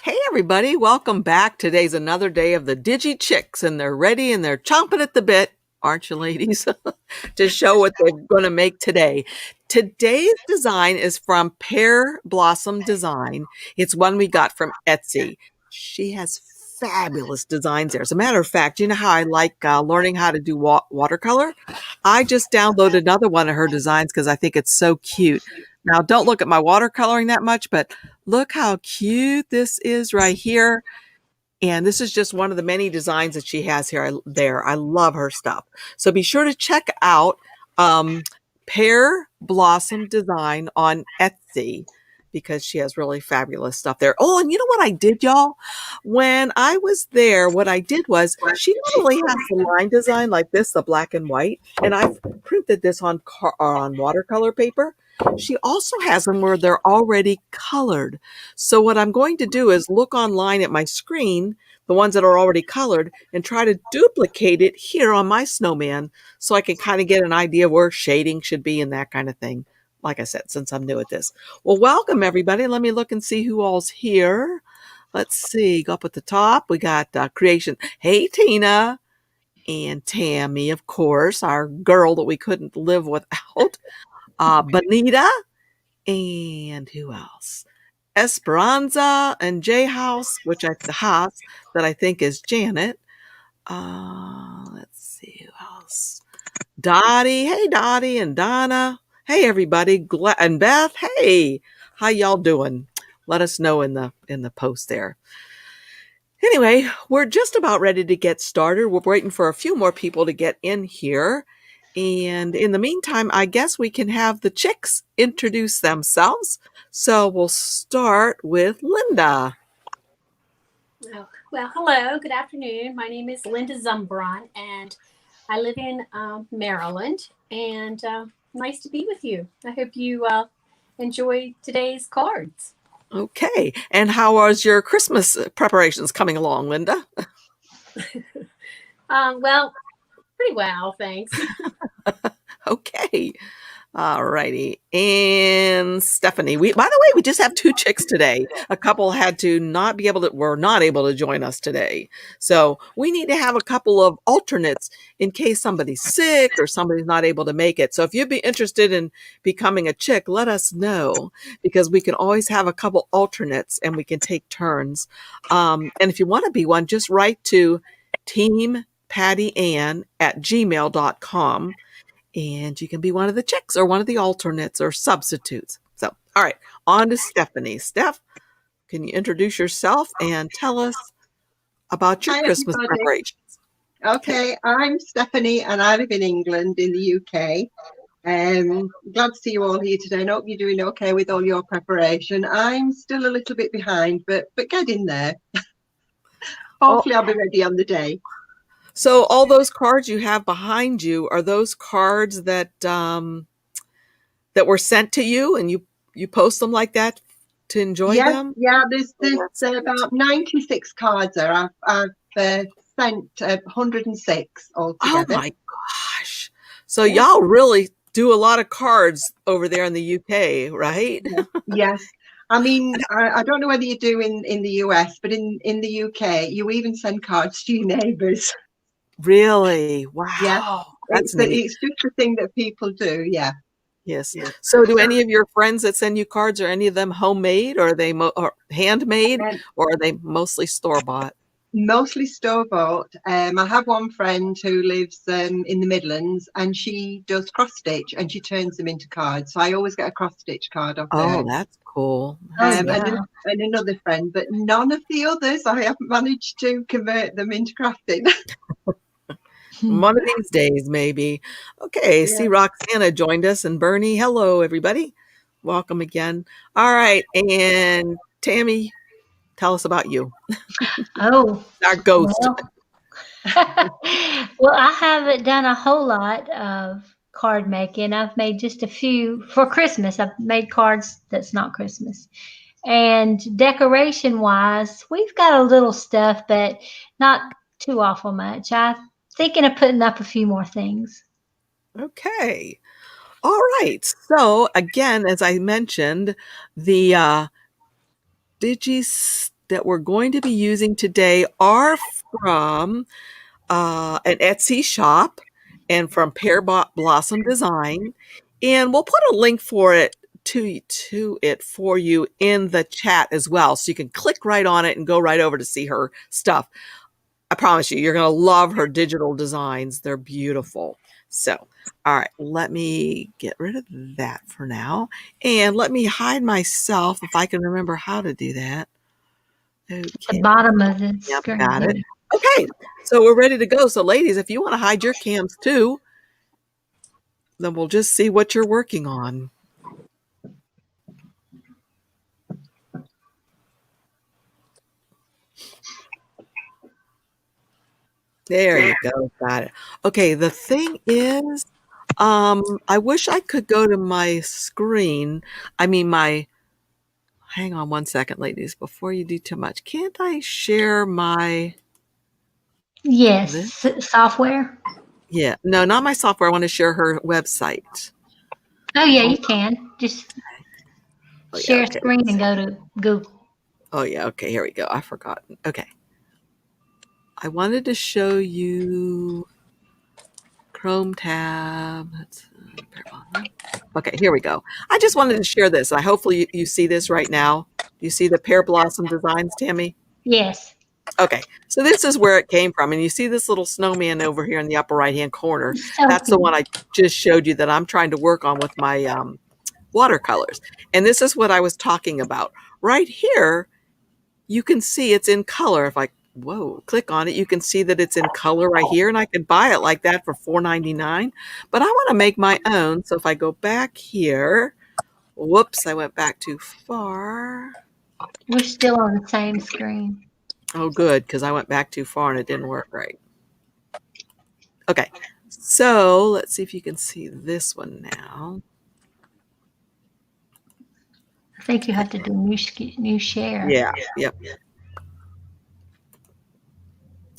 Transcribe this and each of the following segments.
Hey everybody, welcome back. Today's another day of the Digi Chicks, and they're ready and they're chomping at the bit, aren't you ladies, to show what they're going to make today. Today's design is from Pear Blossom Design. It's one we got from Etsy. She has fabulous designs there. As a matter of fact, you know how I like learning how to do watercolor? I just downloaded another one of her designs because I think it's so cute. Now, don't look at my watercoloring that much, but look how cute this is right here. And this is just one of the many designs that she has there. I love her stuff. So be sure to check out Pear Blossom Design on Etsy because she has really fabulous stuff there. Oh, and you know what I did, y'all? When I was there, what I did was she not only has the line design like this, the black and white, and I've printed this on watercolor paper. She also has them where they're already colored. So what I'm going to do is look online at my screen, the ones that are already colored, and try to duplicate it here on my snowman so I can kind of get an idea where shading should be and that kind of thing. Like I said, since I'm new at this. Well, welcome everybody. Let me look and see who all's here. Let's see, go up at the top. We got Creation. Hey, Tina. And Tammy, of course, our girl that we couldn't live without. Bonita, and who else? Esperanza and J House, that I think is Janet. Let's see who else. Dottie, hey Dottie and Donna. Hey everybody, and Beth. Hey, how y'all doing? Let us know in the post there. Anyway, we're just about ready to get started. We're waiting for a few more people to get in here. And in the meantime, I guess we can have the chicks introduce themselves. So we'll start with Linda. Oh, well, hello, good afternoon. My name is Linda Zumbron, and I live in Maryland. And nice to be with you. I hope you enjoy today's cards. Okay. And how was your Christmas preparations coming along, Linda? Well, pretty well, thanks. Okay. All righty. And Stephanie, by the way, we just have two chicks today. A couple had to were not able to join us today. So we need to have a couple of alternates in case somebody's sick or somebody's not able to make it. So if you'd be interested in becoming a chick, let us know because we can always have a couple alternates and we can take turns. And if you want to be one, just write to teampattyAnn@gmail.com. And you can be one of the chicks or one of the alternates or substitutes. So, all right, on to Stephanie. Steph, can you introduce yourself and tell us about your Hi, Christmas everybody. preparations? Okay, I'm Stephanie and I live in England in the UK. Glad to see you all here today. I hope you're doing okay with all your preparation. I'm still a little bit behind, but getting there. Hopefully I'll be ready on the day. So all those cards you have behind you, are those cards that that were sent to you and you post them like that to enjoy them? Yeah, there's about 96 cards there. I've sent 106 altogether. Oh my gosh. So y'all really do a lot of cards over there in the UK, right? Yes. I mean, I don't know whether you do in the US, but in the UK, you even send cards to your neighbours. Really? Wow. Yeah. That's neat. It's just a thing that people do. Yeah. Yes. So do any of your friends that send you cards, are any of them homemade or are they or handmade or are they mostly store-bought? Mostly store-bought. I have one friend who lives in the Midlands and she does cross-stitch and she turns them into cards. So I always get a cross-stitch card off her. Oh, that's cool. And another friend, but none of the others. I haven't managed to convert them into crafting. One of these days, maybe. Okay, see Roxana joined us and Bernie. Hello, everybody. Welcome again. All right, and Tammy, tell us about you. Oh, Our ghost. Well, I haven't done a whole lot of card making. I've made just a few for Christmas. I've made cards that's not Christmas. And decoration wise, we've got a little stuff, but not too awful much. I'm thinking of putting up a few more things. Okay. All right. So again, as I mentioned, the Digi that we're going to be using today are from an Etsy shop and from Pear Blossom Design. And we'll put a link for it to it for you in the chat as well. So you can click right on it and go right over to see her stuff. I promise you, you're going to love her digital designs. They're beautiful. So, all right, let me get rid of that for now. And let me hide myself if I can remember how to do that. The Okay. bottom of the Yep, screen. got it. Okay, so we're ready to go. So ladies, if you want to hide your cams too, then we'll just see what you're working on. There you go. Got it. Okay, the thing is, I wish I could go to my screen. I mean, hang on one second, ladies, before you do too much. Can't I share my, Yes, software. yeah, no, not my software. I want to share her website. Oh yeah, you can just Oh, yeah, share okay. screen and go to Google. Oh, yeah, okay, here we go. I forgot. Okay. I wanted to show you Chrome tab. Okay, here we go. I just wanted to share this. Hopefully you see this right now. You see the Pear Blossom Designs, Tammy? Yes. Okay, so this is where it came from. And you see this little snowman over here in the upper right-hand corner. So That's the cute. one I just showed you that I'm trying to work on with my watercolors. And this is what I was talking about. Right here, you can see it's in color. If I click on it, you can see that it's in color right here, and I could buy it like that for $4.99. But I want to make my own. So if I go back here, whoops, I went back too far. We're still on the same screen. Oh, good, because I went back too far and it didn't work right. Okay, so let's see if you can see this one now. I think you have to do new share. Yeah, yep.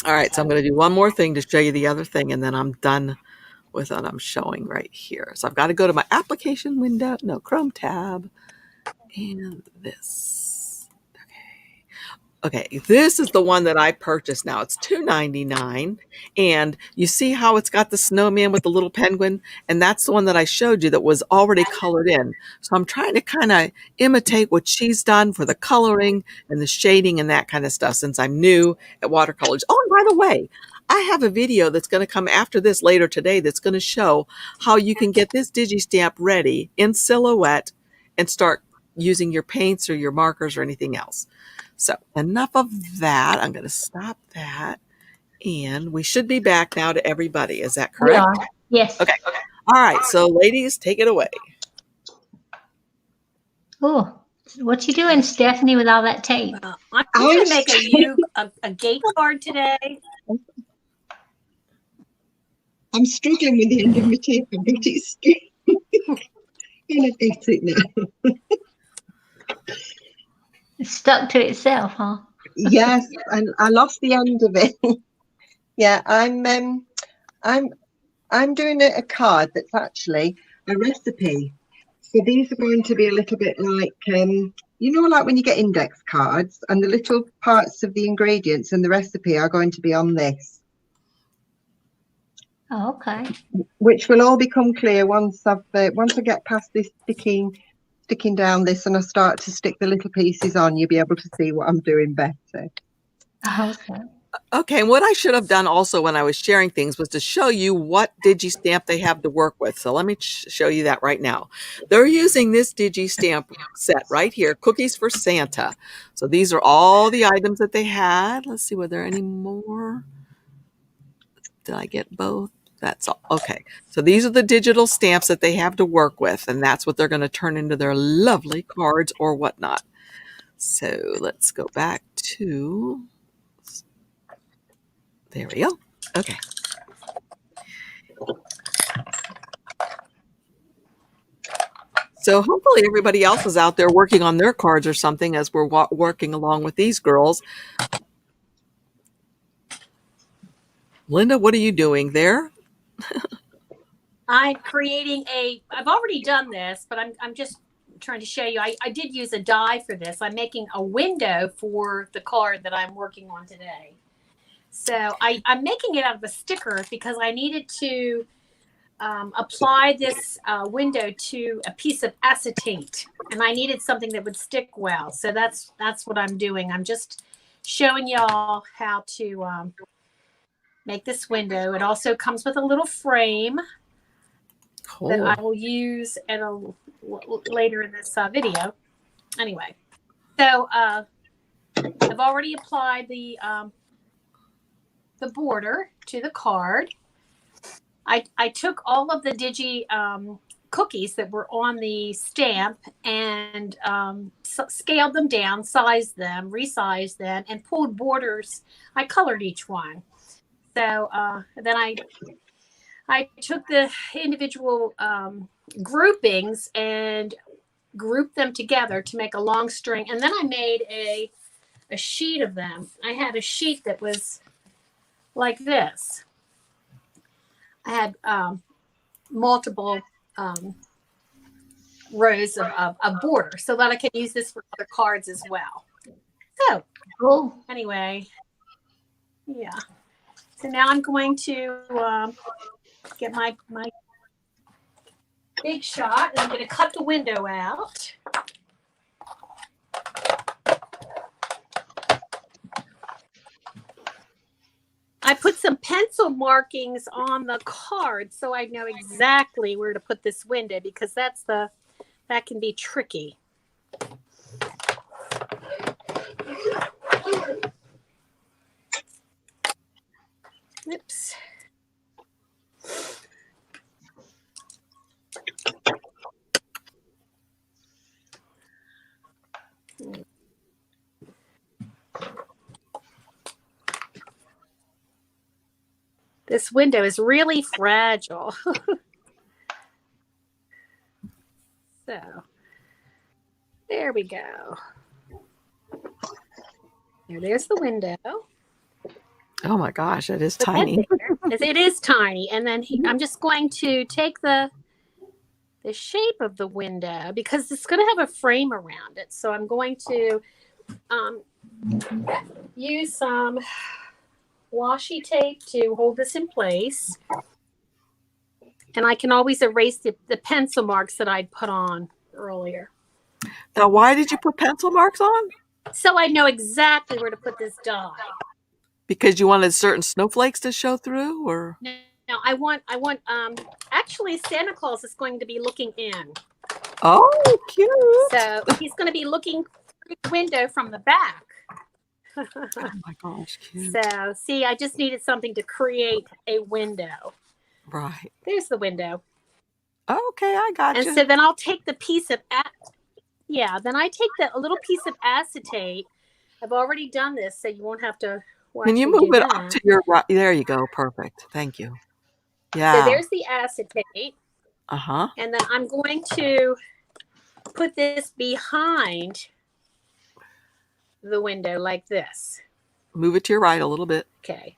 All right, so I'm going to do one more thing to show you the other thing, and then I'm done with what I'm showing right here. So I've got to go to my application window, no, Chrome tab, and this. Okay, this is the one that I purchased now. It's $2.99, and you see how it's got the snowman with the little penguin, and that's the one that I showed you that was already colored in. So I'm trying to kind of imitate what she's done for the coloring and the shading and that kind of stuff since I'm new at watercolors. Oh, and by the way, I have a video that's going to come after this later today that's going to show how you can get this Digi stamp ready in Silhouette and start using your paints or your markers or anything else. So enough of that. I'm going to stop that. And we should be back now to everybody. Is that correct? We are. Yes. Okay. All right. So ladies, take it away. Oh, what you doing, Stephanie, with all that tape? I'm going to make a gate card today. I'm struggling with the end of my tape. I've got it straight. Gonna get it now. It's stuck to itself, huh? Yes, and I lost the end of it. Yeah, I'm doing a card that's actually a recipe. So these are going to be a little bit like you know, like when you get index cards, and the little parts of the ingredients and the recipe are going to be on this. Oh, okay. Which will all become clear once I get past this sticking down this and I start to stick the little pieces on. You'll be able to see what I'm doing better. Okay. Okay, and what I should have done also when I was sharing things was to show you what Digi stamp they have to work with. So let me show you that right now. They're using this Digi stamp set right here, Cookies for Santa. So these are all the items that they had. Let's see, were there any more? Did I get both? That's all. Okay, so these are the digital stamps that they have to work with, and that's what they're going to turn into their lovely cards or whatnot. So let's go back to, there we go. Okay. So hopefully everybody else is out there working on their cards or something as we're working along with these girls. Linda, what are you doing there? I'm creating I've already done this, but I'm just trying to show you, I did use a die for this. I'm making a window for the card that I'm working on today. So I'm making it out of a sticker because I needed to apply this window to a piece of acetate, and I needed something that would stick well. So that's what I'm doing. I'm just showing y'all how to make this window. It also comes with a little frame that I will use later in this video. Anyway, so I've already applied the border to the card. I took all of the Digi cookies that were on the stamp and scaled them down, sized them, resized them, and pulled borders. I colored each one. So then I took the individual groupings and grouped them together to make a long string. And then I made a sheet of them. I had a sheet that was like this. I had multiple rows of border so that I can use this for other cards as well. So Cool. anyway, yeah. So now I'm going to get my big shot, and I'm going to cut the window out. I put some pencil markings on the card so I know exactly where to put this window, because that can be tricky. Oops. This window is really fragile. So, there we go. There's the window. Oh my gosh, it is tiny. It is tiny. And then I'm just going to take the shape of the window, because it's going to have a frame around it. So I'm going to use some washi tape to hold this in place. And I can always erase the pencil marks that I'd put on earlier. Now, why did you put pencil marks on? So I know exactly where to put this die. Because you wanted certain snowflakes to show through, or? No, I want, actually Santa Claus is going to be looking in. Oh, cute. So he's going to be looking through the window from the back. Oh my gosh, cute. So, see, I just needed something to create a window. Right. There's the window. Okay, I got you. And so then I'll take the piece of, then I take a little piece of acetate. I've already done this, so you won't have to watch. Can you move it up to your right? There you go. Perfect. Thank you. Yeah. So there's the acetate. Uh-huh. And then I'm going to put this behind the window like this. Move it to your right a little bit. Okay.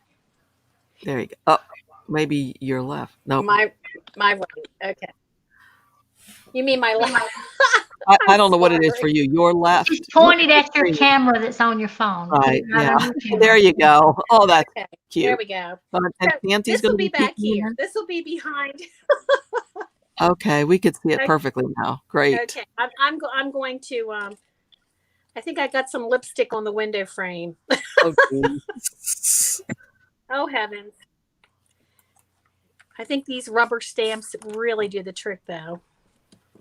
There you go. Oh, maybe your left. No. My right. Okay. You mean my left? I don't know what it is for you. Your left. Just point it at your camera that's on your phone. Right. Yeah. There you go. Oh, that's cute. There we go. And Nancy's This will going to be back here. in. This will be behind. Okay, we could see it perfectly now. Great. Okay. I'm going to I think I got some lipstick on the window frame. Oh, Oh heavens. I think these rubber stamps really do the trick though.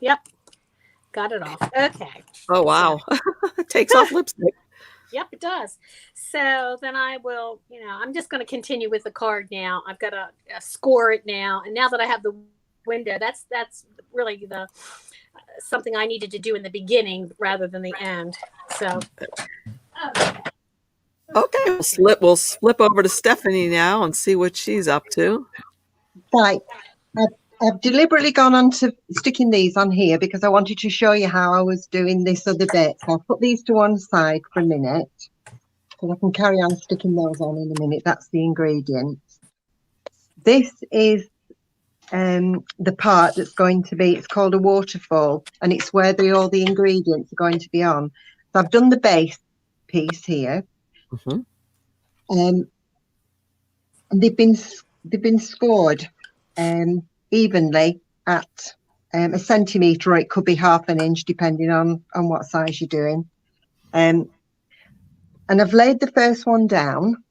Yep. Got it off. Okay. Oh, wow. It takes off lipstick. Yep, it does. So then I will, I'm just going to continue with the card now. I've got to score it now. And now that I have the window, that's really the something I needed to do in the beginning rather than the end. So, Okay, we'll flip over to Stephanie now and see what she's up to. Right. I've deliberately gone on to sticking these on here because I wanted to show you how I was doing this other bit. So I'll put these to one side for a minute, because I can carry on sticking those on in a minute. That's the ingredients. This is the part that's going to be, it's called a waterfall, and it's where all the ingredients are going to be on. So I've done the base piece here. Mm-hmm. And they've been scored evenly at a centimetre, or it could be half an inch depending on what size you're doing. And I've laid the first one down,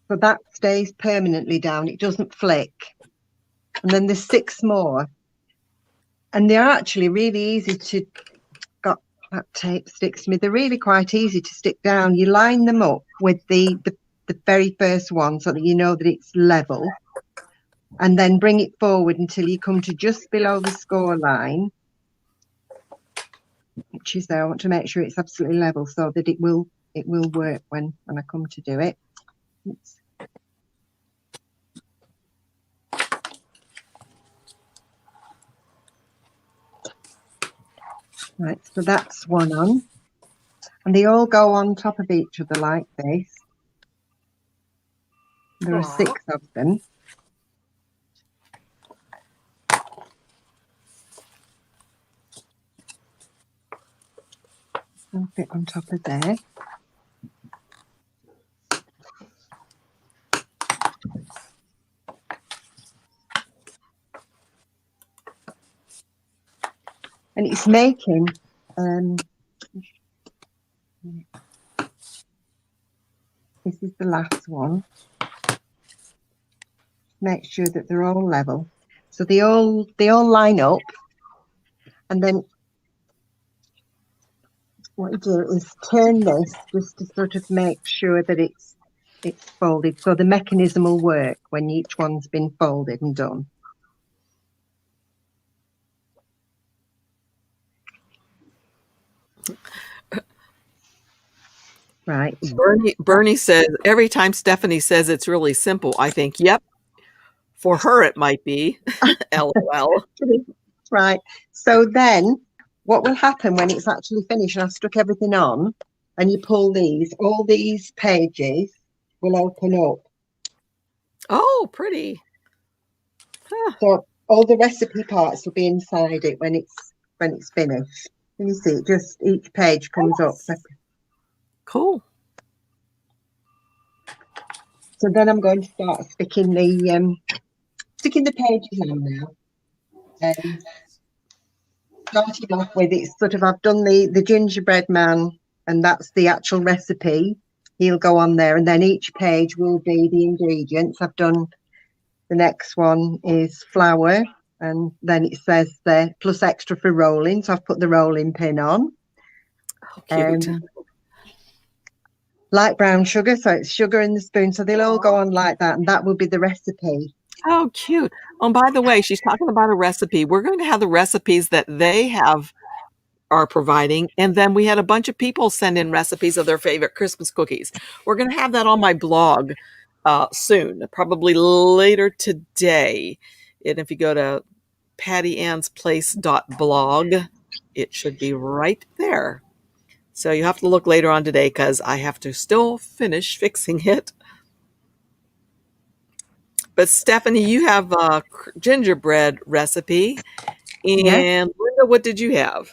so that stays permanently down, it doesn't flick. And then there's 6 more, and they're actually really easy to, got that tape sticks to me, they're really quite easy to stick down. You line them up with the very first one so that you know that it's level, and then bring it forward until you come to just below the score line, which is there. I want to make sure it's absolutely level so that it will work when I come to do it. Oops. Right, so that's one on, and they all go on top of each other like this. There are 6 of them. I'll fit on top of there. And it's making this is the last one. Make sure that they're all level, so they all line up, and then what you do is turn this just to sort of make sure that it's folded, so the mechanism will work when each one's been folded and done. Right. Bernie says, every time Stephanie says it's really simple, I think, yep, for her it might be. LOL. Right. So then what will happen when it's actually finished and I've stuck everything on, and you pull these, all these pages will open up. Oh, pretty. Huh. So all the recipe parts will be inside it when it's finished. Can you see it? Just each page comes up separate. Cool. So then I'm going to start sticking the pages on now. Starting off with, it's sort of, I've done the gingerbread man, and that's the actual recipe. He'll go on there, and then each page will be the ingredients. I've done the next one is flour, and then it says there plus extra for rolling, so I've put the rolling pin on. Oh, cute. Light brown sugar, so it's sugar in the spoon, so they'll all go on like that, and that will be the recipe. Oh, cute. Oh, and by the way, she's talking about a recipe. We're going to have the recipes that they are providing, and then we had a bunch of people send in recipes of their favorite Christmas cookies. We're going to have that on my blog soon, probably later today. And if you go to pattyansplace.blog, it should be right there. So you have to look later on today because I have to still finish fixing it. But Stephanie, you have a gingerbread recipe. And Yeah. Linda, what did you have?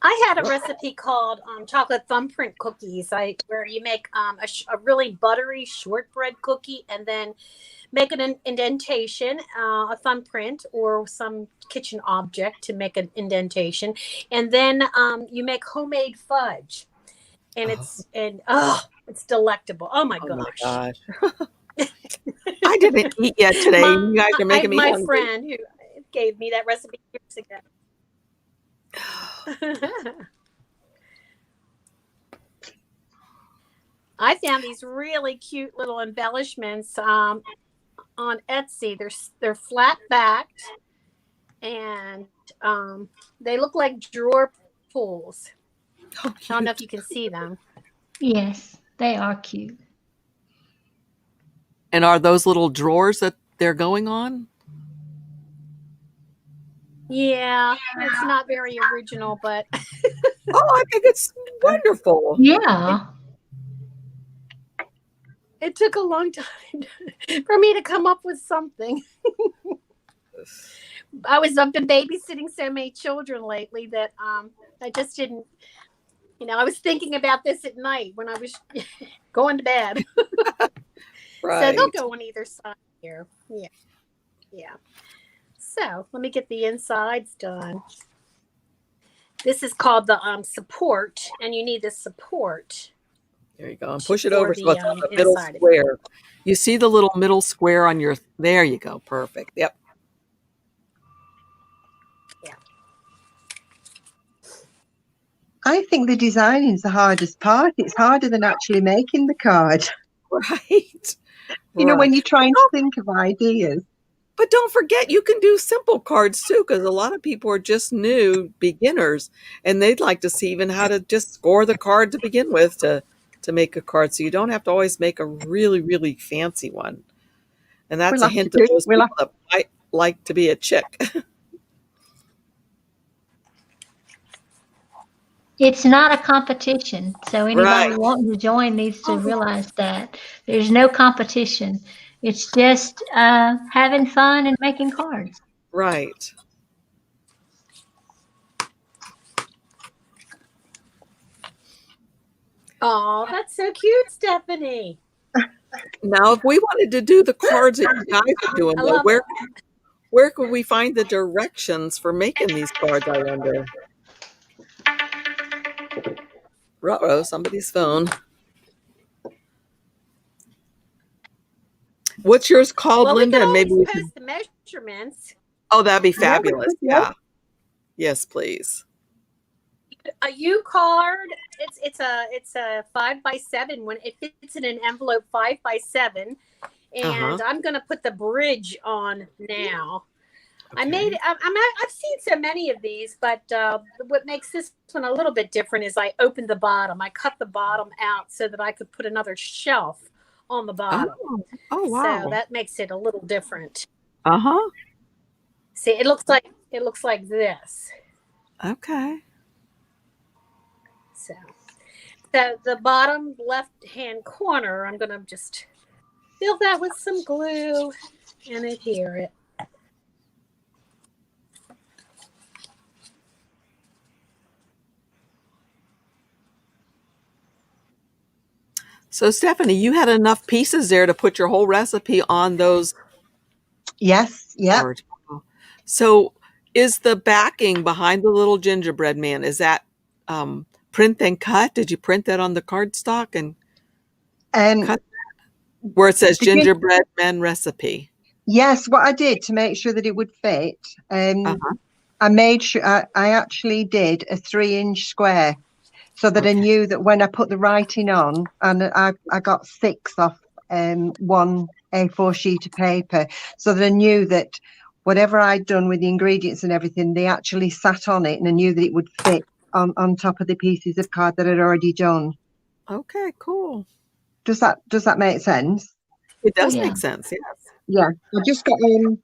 I had a recipe called chocolate thumbprint cookies, where you make a really buttery shortbread cookie and then make an indentation, a thumbprint or some kitchen object to make an indentation. And then you make homemade fudge. And it's delectable. Oh my gosh. I didn't eat yet today. You guys are making me hungry. My friend who gave me that recipe years ago. I found these really cute little embellishments on Etsy. They're flat backed, and they look like drawer pulls. I don't know if you can see them. Yes, they are cute. And are those little drawers that they're going on? Yeah, it's not very original, but oh, I think it's wonderful. Yeah. It took a long time for me to come up with something. I've been babysitting so many children lately that I just didn't, I was thinking about this at night when I was going to bed. Right. So they'll go on either side here. Yeah. Yeah. So let me get the insides done. This is called the support, and you need the support. There you go. And push it over the, so it's on the middle inside of it. square. You see the little middle square on your, there you go. Perfect. Yep. Yeah. I think the designing is the hardest part. It's harder than actually making the card. Right. You know, Right. when you're trying to think of ideas. But don't forget, you can do simple cards too, because a lot of people are just new beginners, and they'd like to see even how to just score the card to begin with to make a card. So you don't have to always make a really, really fancy one. And that's We'll a have hint to to do- those we'll people that might like to be a chick. It's not a competition, so anybody Right. wanting to join needs to realize that there's no competition. It's just having fun and making cards. Right. Oh, that's so cute, Stephanie. Now, if we wanted to do the cards that you guys are doing, I though, love it. where could we find the directions for making these cards, I wonder? Uh-oh, somebody's phone. What's yours called, Well, Linda? we And could maybe always we post can. the measurements. Oh, that'd be Yeah, we fabulous. could, yeah. Yeah. Yes, please. A U card. It's a 5x7 when it fits in an envelope 5x7, and I'm gonna put the bridge on now. Okay. I've seen so many of these, but what makes this one a little bit different is I opened the bottom. I cut the bottom out so that I could put another shelf on the bottom. Oh, wow. So that makes it a little different. Uh-huh. See, it looks like this. Okay. So the bottom left-hand corner, I'm going to just fill that with some glue and adhere it. So, Stephanie, you had enough pieces there to put your whole recipe on those Yes, yeah. cards. So, is the backing behind the little gingerbread man, is that print and cut? Did you print that on the cardstock and cut where it says gingerbread man recipe? Yes, what I did to make sure that it would fit, I made sure I actually did a 3-inch square so that I knew that when I put the writing on, and I got 6 off one A4 sheet of paper, so that I knew that whatever I'd done with the ingredients and everything, they actually sat on it, and I knew that it would fit on top of the pieces of card that I'd already done. Okay, cool. Does that make sense? It does Yeah. make sense, yes. Yeah, I just got a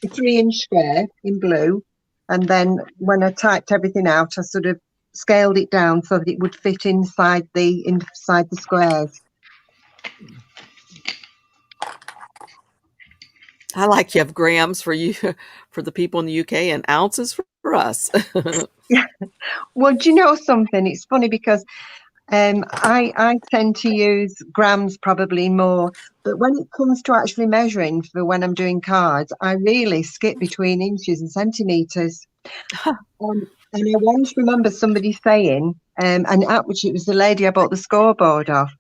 3-inch square in blue, and then when I typed everything out, I sort of scaled it down so that it would fit inside the squares. I like you have grams for you, for the people in the UK, and ounces for us. Well, do you know something? It's funny because I tend to use grams probably more, but when it comes to actually measuring for when I'm doing cards, I really skip between inches and centimeters. And I once remember somebody saying, and actually it was the lady I bought the scoreboard off.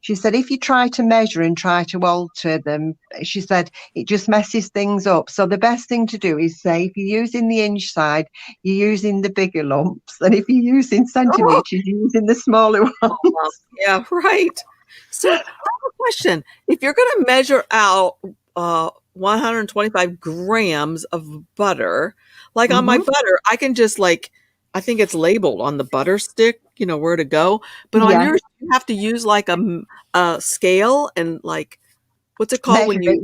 She said, if you try to measure and try to alter them, she said, it just messes things up. So the best thing to do is say, if you're using the inch side, you're using the bigger lumps. And if you're using centimeters, you're using the smaller ones. Yeah, right. So I have a question. If you're going to measure out 125 grams of butter, like on my butter, I can just I think it's labeled on the butter stick, where to go. But on yours, you have to use like a scale and what's it called when you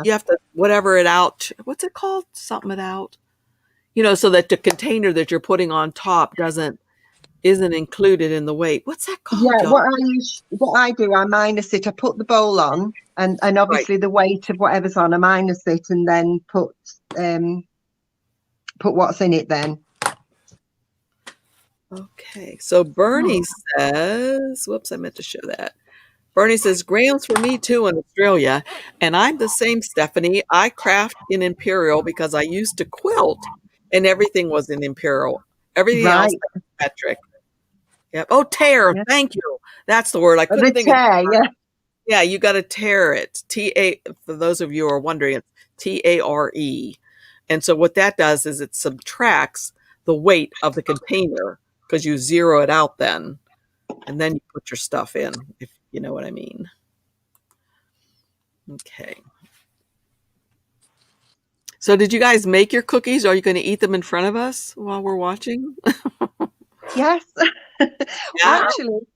you have to whatever it out. What's it called? Something it out. So that the container that you're putting on top doesn't isn't included in the weight. What's that called, Yeah, y'all? what I do, I minus it. I put the bowl on, and Right. obviously the weight of whatever's on, I minus it, and then put what's in it then. Okay. So Bernie says, whoops, I meant to show that. Bernie says, grams for me too in Australia. And I'm the same, Stephanie. I craft in Imperial because I used to quilt and everything was in Imperial. Everything else Right. metric. Yep. Oh, tear. Yeah. Thank you. That's the word. I couldn't The think of tear, yeah. Yeah, you got to tear it. For those of you who are wondering, it's TARE. And so what that does is it subtracts the weight of the container because you zero it out then. And then you put your stuff in, if you know what I mean. Okay. So did you guys make your cookies? Are you going to eat them in front of us while we're watching? Yes. Yeah. Actually,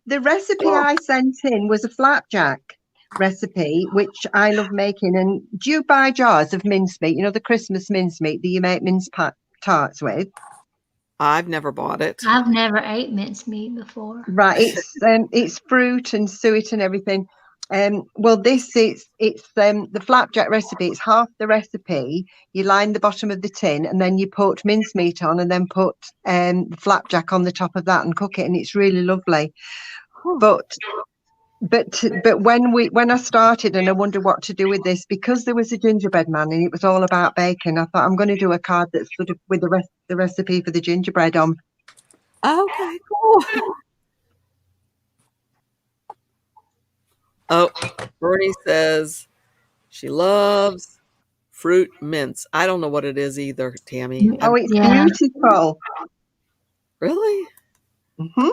the recipe I sent in was a flapjack recipe, which I love making. And do you buy jars of mincemeat? You know, the Christmas mincemeat that you make mince tarts with? I've never bought it. I've never ate mincemeat before. Right. It's fruit and suet and everything. Well, this it's the flapjack recipe. It's half the recipe. You line the bottom of the tin, and then you put mincemeat on, and then put the flapjack on the top of that, and cook it, and it's really lovely. But when I started and I wondered what to do with this, because there was a gingerbread man and it was all about bacon, I thought I'm going to do a card that's sort of with the recipe for the gingerbread on. Okay, cool. Oh, Bernie says she loves fruit mince. I don't know what it is either, Tammy. Oh, it's Yeah. beautiful. Really? Mm-hmm.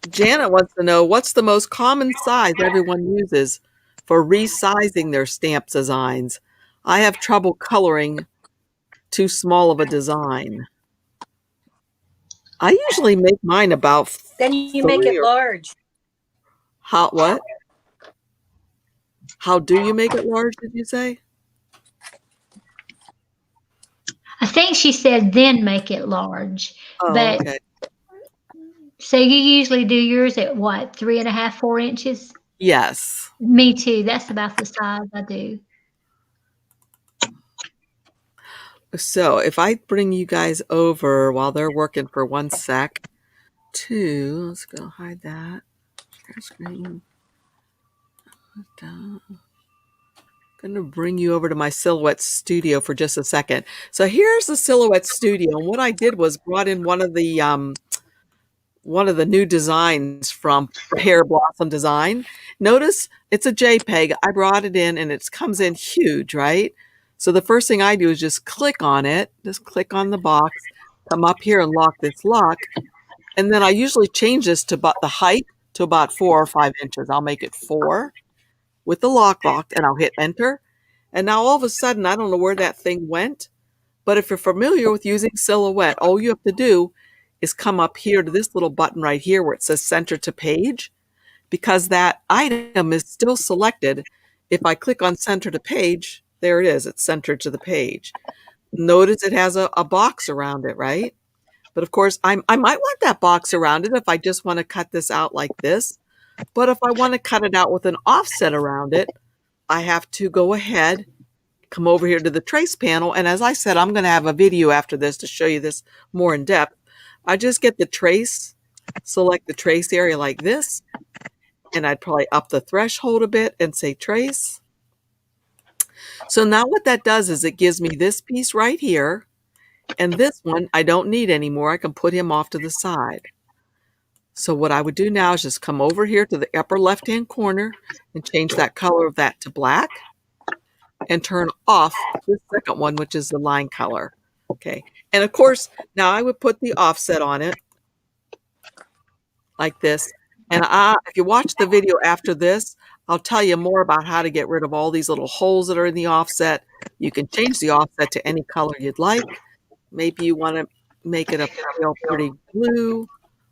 Janet wants to know what's the most common size everyone uses for resizing their stamp designs. I have trouble coloring too small of a design. I usually make mine about Then you make it large. What? How do you make it large, did you say? I think she said then make it large. Oh, But okay. so you usually do yours at what, 3.5, 4 inches? Yes. Me too. That's about the size I do. So if I bring you guys over while they're working for 1 sec to, let's go hide that. Share screen. I'm going to bring you over to my Silhouette studio for just a second. So here's the Silhouette studio. And what I did was brought in one of the new designs from Hair Blossom Design. Notice it's a JPEG. I brought it in and it comes in huge, right? So the first thing I do is just click on it, just click on the box, come up here and lock this lock. And then I usually change this to about the height to about 4 or 5 inches. I'll make it 4 with the lock locked and I'll hit enter. And now all of a sudden, I don't know where that thing went, but if you're familiar with using Silhouette, all you have to do is come up here to this little button right here where it says center to page, because that item is still selected. If I click on center to page, there it is. It's centered to the page. Notice it has a box around it, right? But of course, I might want that box around it if I just want to cut this out like this. But if I want to cut it out with an offset around it, I have to go ahead, come over here to the trace panel. And as I said, I'm going to have a video after this to show you this more in depth. I just get the trace, select the trace area like this, and I'd probably up the threshold a bit and say trace. So now what that does is it gives me this piece right here, and this one I don't need anymore. I can put him off to the side. So what I would do now is just come over here to the upper left-hand corner and change that color of that to black and turn off the second one, which is the line color. Okay. And of course, now I would put the offset on it like this. And if you watch the video after this, I'll tell you more about how to get rid of all these little holes that are in the offset. You can change the offset to any color you'd like. Maybe you want to make it a real pretty blue,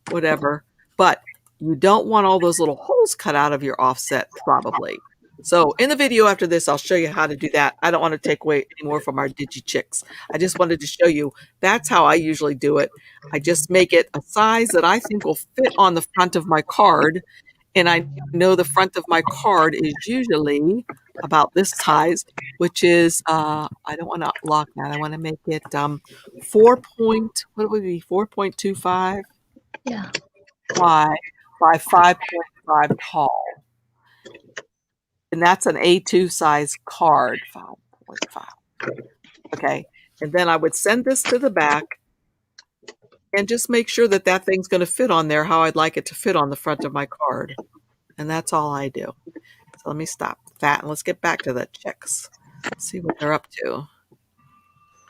whatever. But you don't want all those little holes cut out of your offset, probably. So in the video after this, I'll show you how to do that. I don't want to take away any more from our Digi Chicks. I just wanted to show you that's how I usually do it. I just make it a size that I think will fit on the front of my card. And I know the front of my card is usually about this size, which is, I don't want to lock that. I want to make it 4.25 Yeah. wide by 5.5 tall. And that's an A2 size card, 5.5. Okay. And then I would send this to the back and just make sure that that thing's going to fit on there how I'd like it to fit on the front of my card. And that's all I do. So let me stop that and let's get back to the chicks. See what they're up to.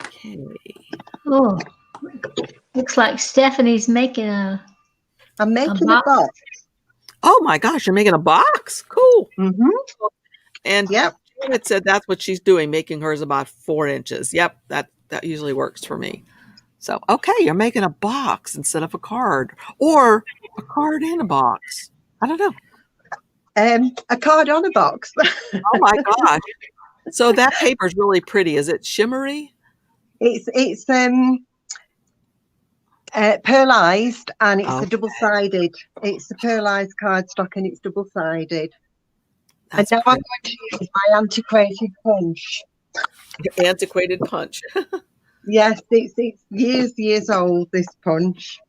Okay. Oh, looks like Stephanie's making I'm making a box. box. Oh my gosh, you're making a box? Cool. Mm-hmm. And Yep. Janet said that's what she's doing, making hers about 4 inches. Yep, that usually works for me. So, okay, you're making a box instead of a card, or a card and a box. I don't know. A card on a box. Oh my gosh. So that paper is really pretty. Is it shimmery? It's pearlized, and it's a double-sided. It's a pearlized cardstock, and it's double-sided. And now I'm going to use my antiquated punch. Your antiquated punch. Yes, it's years old, this punch.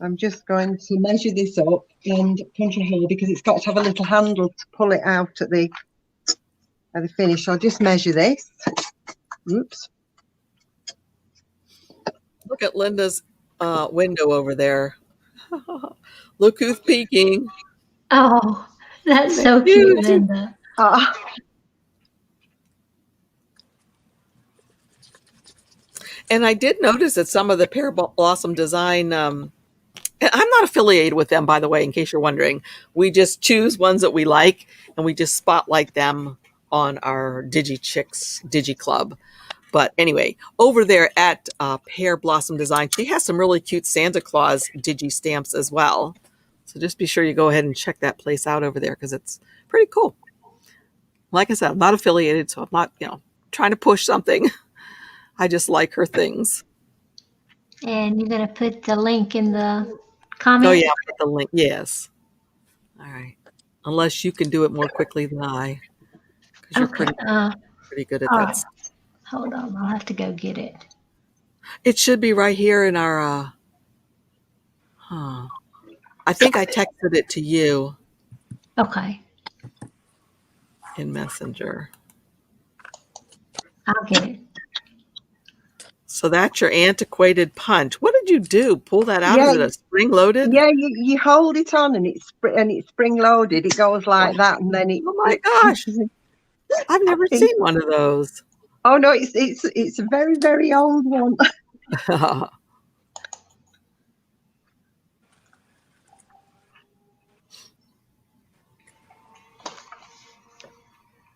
I'm just going to measure this up and punch a hole because it's got to have a little handle to pull it out at the finish. I'll just measure this. Oops. Look at Linda's window over there. Look who's peeking. Oh, that's so cute, Linda. And I did notice that some of the Pear Blossom Design, I'm not affiliated with them, by the way, in case you're wondering. We just choose ones that we like, and we just spotlight them on our Digi Chicks Digi Club. But anyway, over there at Pear Blossom Design, she has some really cute Santa Claus Digi stamps as well. So just be sure you go ahead and check that place out over there because it's pretty cool. Like I said, I'm not affiliated, so I'm not, trying to push something. I just like her things. And you're going to put the link in the comment? Oh, yeah, put the link. Yes. All right. Unless you can do it more quickly than I. Because you're pretty good at that. Hold on. I'll have to go get it. It should be right here in our, I think I texted it to you. Okay. In Messenger. I'll get it. So that's your antiquated punch. What did you do? Pull that out? Is it a spring loaded? Yeah, you hold it on and it's spring loaded. It goes like that, and then it. Oh my gosh! I've never seen one of those. Oh no, it's a very, very old one.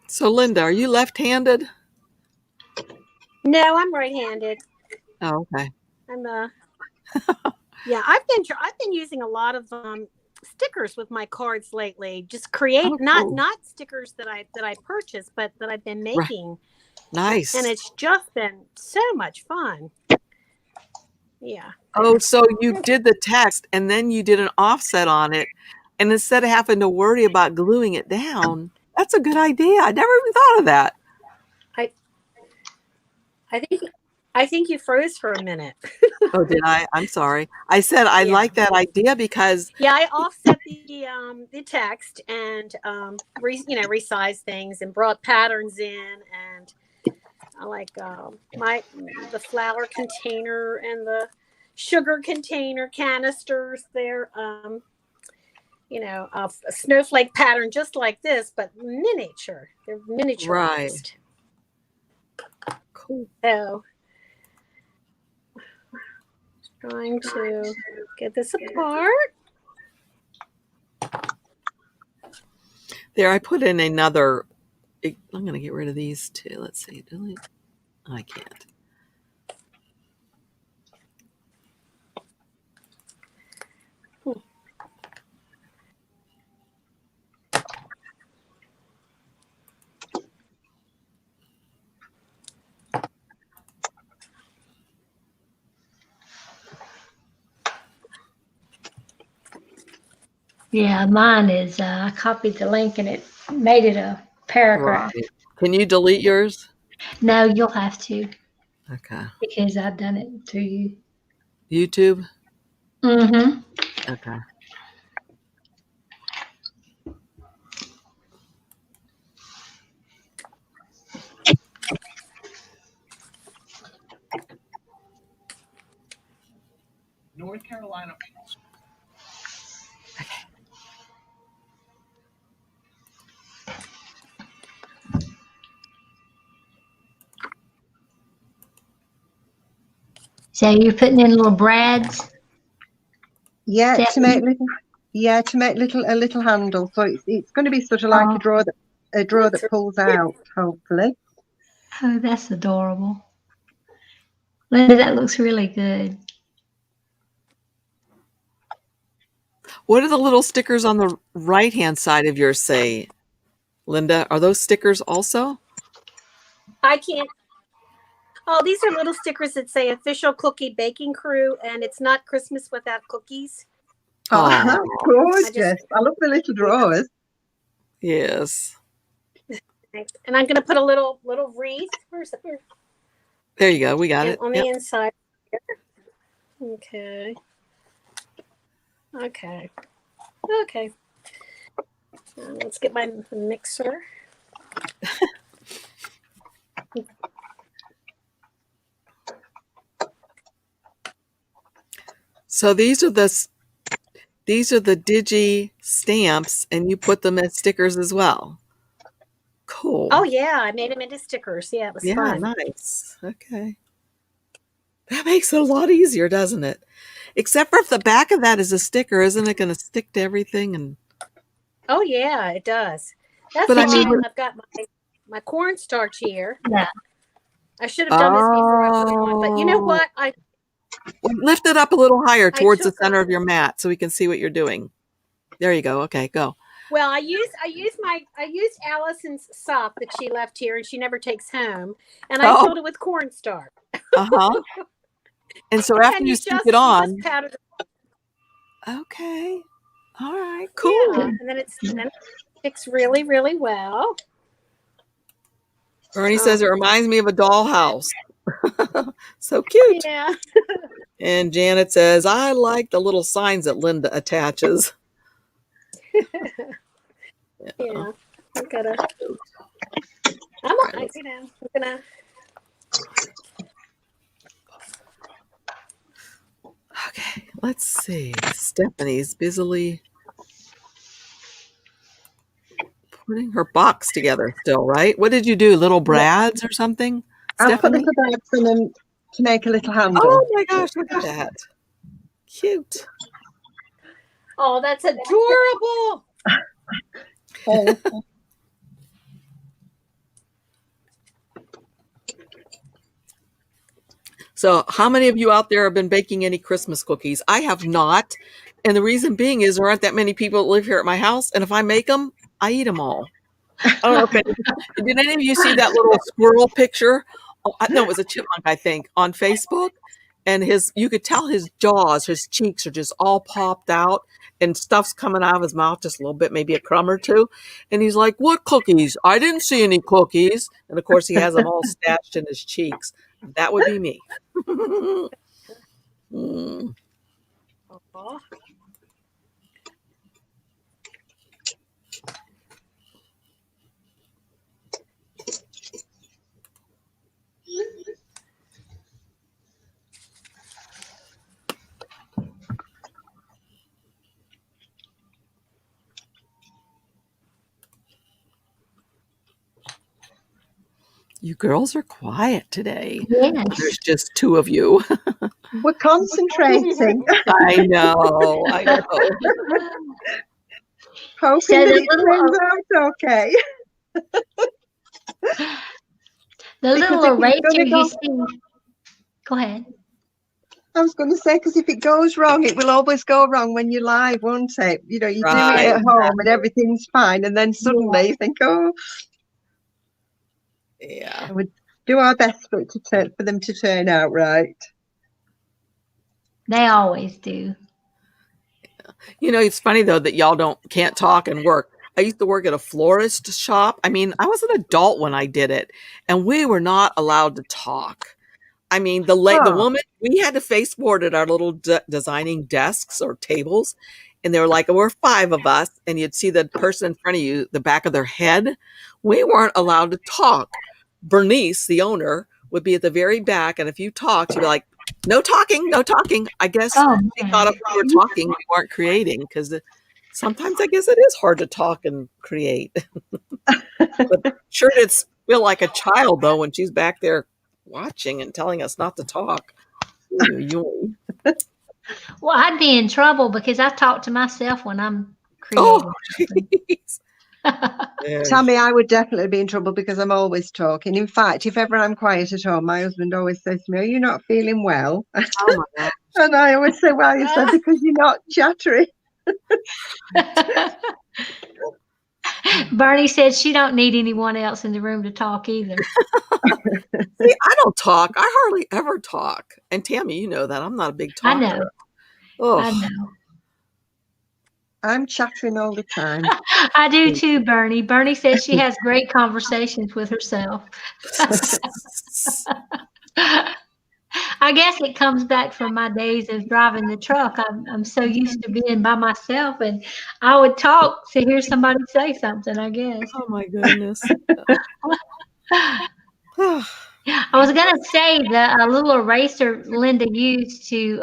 So Linda, are you left-handed? No, I'm right-handed. Oh, okay. I'm yeah, I've been using a lot of stickers with my cards lately. Just create not stickers that I purchased, but that I've been making. Right. Nice. And it's just been so much fun. Yeah. Oh, so you did the text and then you did an offset on it, and instead of having to worry about gluing it down, that's a good idea. I never even thought of that. I think you froze for a minute. Oh, did I? I'm sorry. I said I like that idea because I offset the text and resized things and brought patterns in, and I like the flour container and the sugar container canisters. They're a snowflake pattern just like this, but miniature. They're miniaturized. Right. Cool. So trying to get this apart. There, I put in another. I'm going to get rid of these two. Let's see. Delete. I can't. Yeah, mine is. I copied the link and it made it a paragraph. Right. Can you delete yours? No, you'll have to Okay. because I've done it through you. YouTube? Mm-hmm. Okay. North Carolina. So you're putting in little brads? Yeah, to Stephanie? make a little handle. So it's going to be sort of like Oh. a drawer that pulls out, hopefully. Oh, that's adorable. Linda, that looks really good. What do the little stickers on the right-hand side of yours say, Linda? Are those stickers also? I can't. Oh, these are little stickers that say official cookie baking crew, and it's not Christmas without cookies. Oh, Oh, that's gorgeous. I love the little drawers. yes. And I'm going to put a little wreath. Where's it? There you go. We got it. On Yep. the inside. Okay. Okay. Okay. Let's get my mixer. So these are the Digi stamps, and you put them as stickers as well. Cool. Oh yeah, I made them into stickers. Yeah, it was Yeah, fun. nice. Okay. That makes it a lot easier, doesn't it? Except for if the back of that is a sticker, isn't it going to stick to everything? And Oh yeah, it does. That's But I why mean- I've got my cornstarch here. Yeah. I should have done this before I put it on, but you know what? lift it up a little higher towards the took center a- of your mat so we can see what you're doing. There you go. Okay, go. Well, I used Allison's sock that she left here and she never takes home, and I Oh. filled it with cornstarch. Uh-huh. And so after And you stick just- it you on, just powder it. okay. All right, cool. Yeah, and then it sticks really, really well. Ernie says it reminds me of a dollhouse. So cute. Yeah. And Janet says, I like the little signs that Linda attaches. Yeah. I'm gonna. Okay, let's see. Stephanie's busily putting her box together still, right? What did you do? Little brads or something? I'll put Stephanie? little brads in them to make a little handle. Oh my gosh, look at that. Cute. Oh, that's adorable. So how many of you out there have been baking any Christmas cookies? I have not. And the reason being is there aren't that many people that live here at my house. And if I make them, I eat them all. I don't know if did any of you see that little squirrel picture? Oh, no, it was a chipmunk, I think, on Facebook. And you could tell his jaws, his cheeks are just all popped out and stuff's coming out of his mouth just a little bit, maybe a crumb or two. And he's like, what cookies? I didn't see any cookies. And of course he has them all stashed in his cheeks. That would be me. Mm. Aw. You girls are quiet today. Yes. There's just two of you. We're concentrating, I know. I know. hoping So that the it little- turns out okay. The Because little if it's eraser gonna you go- see. Go ahead. I was going to say, because if it goes wrong, it will always go wrong when you're live, won't it? You know, you do Right. it at home and everything's fine, and then suddenly you think, oh, Yeah. I would do our best for them to turn out right. They always do. You know, it's funny though that y'all can't talk and work. I used to work at a florist shop. I mean, I was an adult when I did it, and we were not allowed to talk. I mean, the Oh, woman, we had to face forward at our little designing desks or tables, and there were five of us, and you'd see the person in front of you, the back of their head. We weren't allowed to talk. Bernice, the owner, would be at the very back, and if you talked, she'd be like, "No talking, no talking." I guess Oh she thought if man. we were talking, we weren't creating because sometimes I guess it is hard to talk and create. But sure did feel like a child though when she's back there watching and telling us not to talk. Oy, oy. Well, I'd be in trouble because I talk to myself when I'm Oh, creating something. jeez. Yeah. Tammy, I would definitely be in trouble because I'm always talking. In fact, if ever I'm quiet at home, my husband always says to me, "Are you not feeling well?" Oh my God. And I always say, "Why?" He said, "Because you're not chattery." Bernie said she don't need anyone else in the room to talk either. See, I don't talk. I hardly ever talk. And Tammy, you know that. I'm not a big I talker. know. I Oh, know. I'm chattering all the time. I do too, Bernie. Bernie says she has great conversations with herself. I guess it comes back from my days of driving the truck. I'm so used to being by myself, and I would talk to hear somebody say something, I guess. oh my goodness. I was going to say the little eraser Linda used to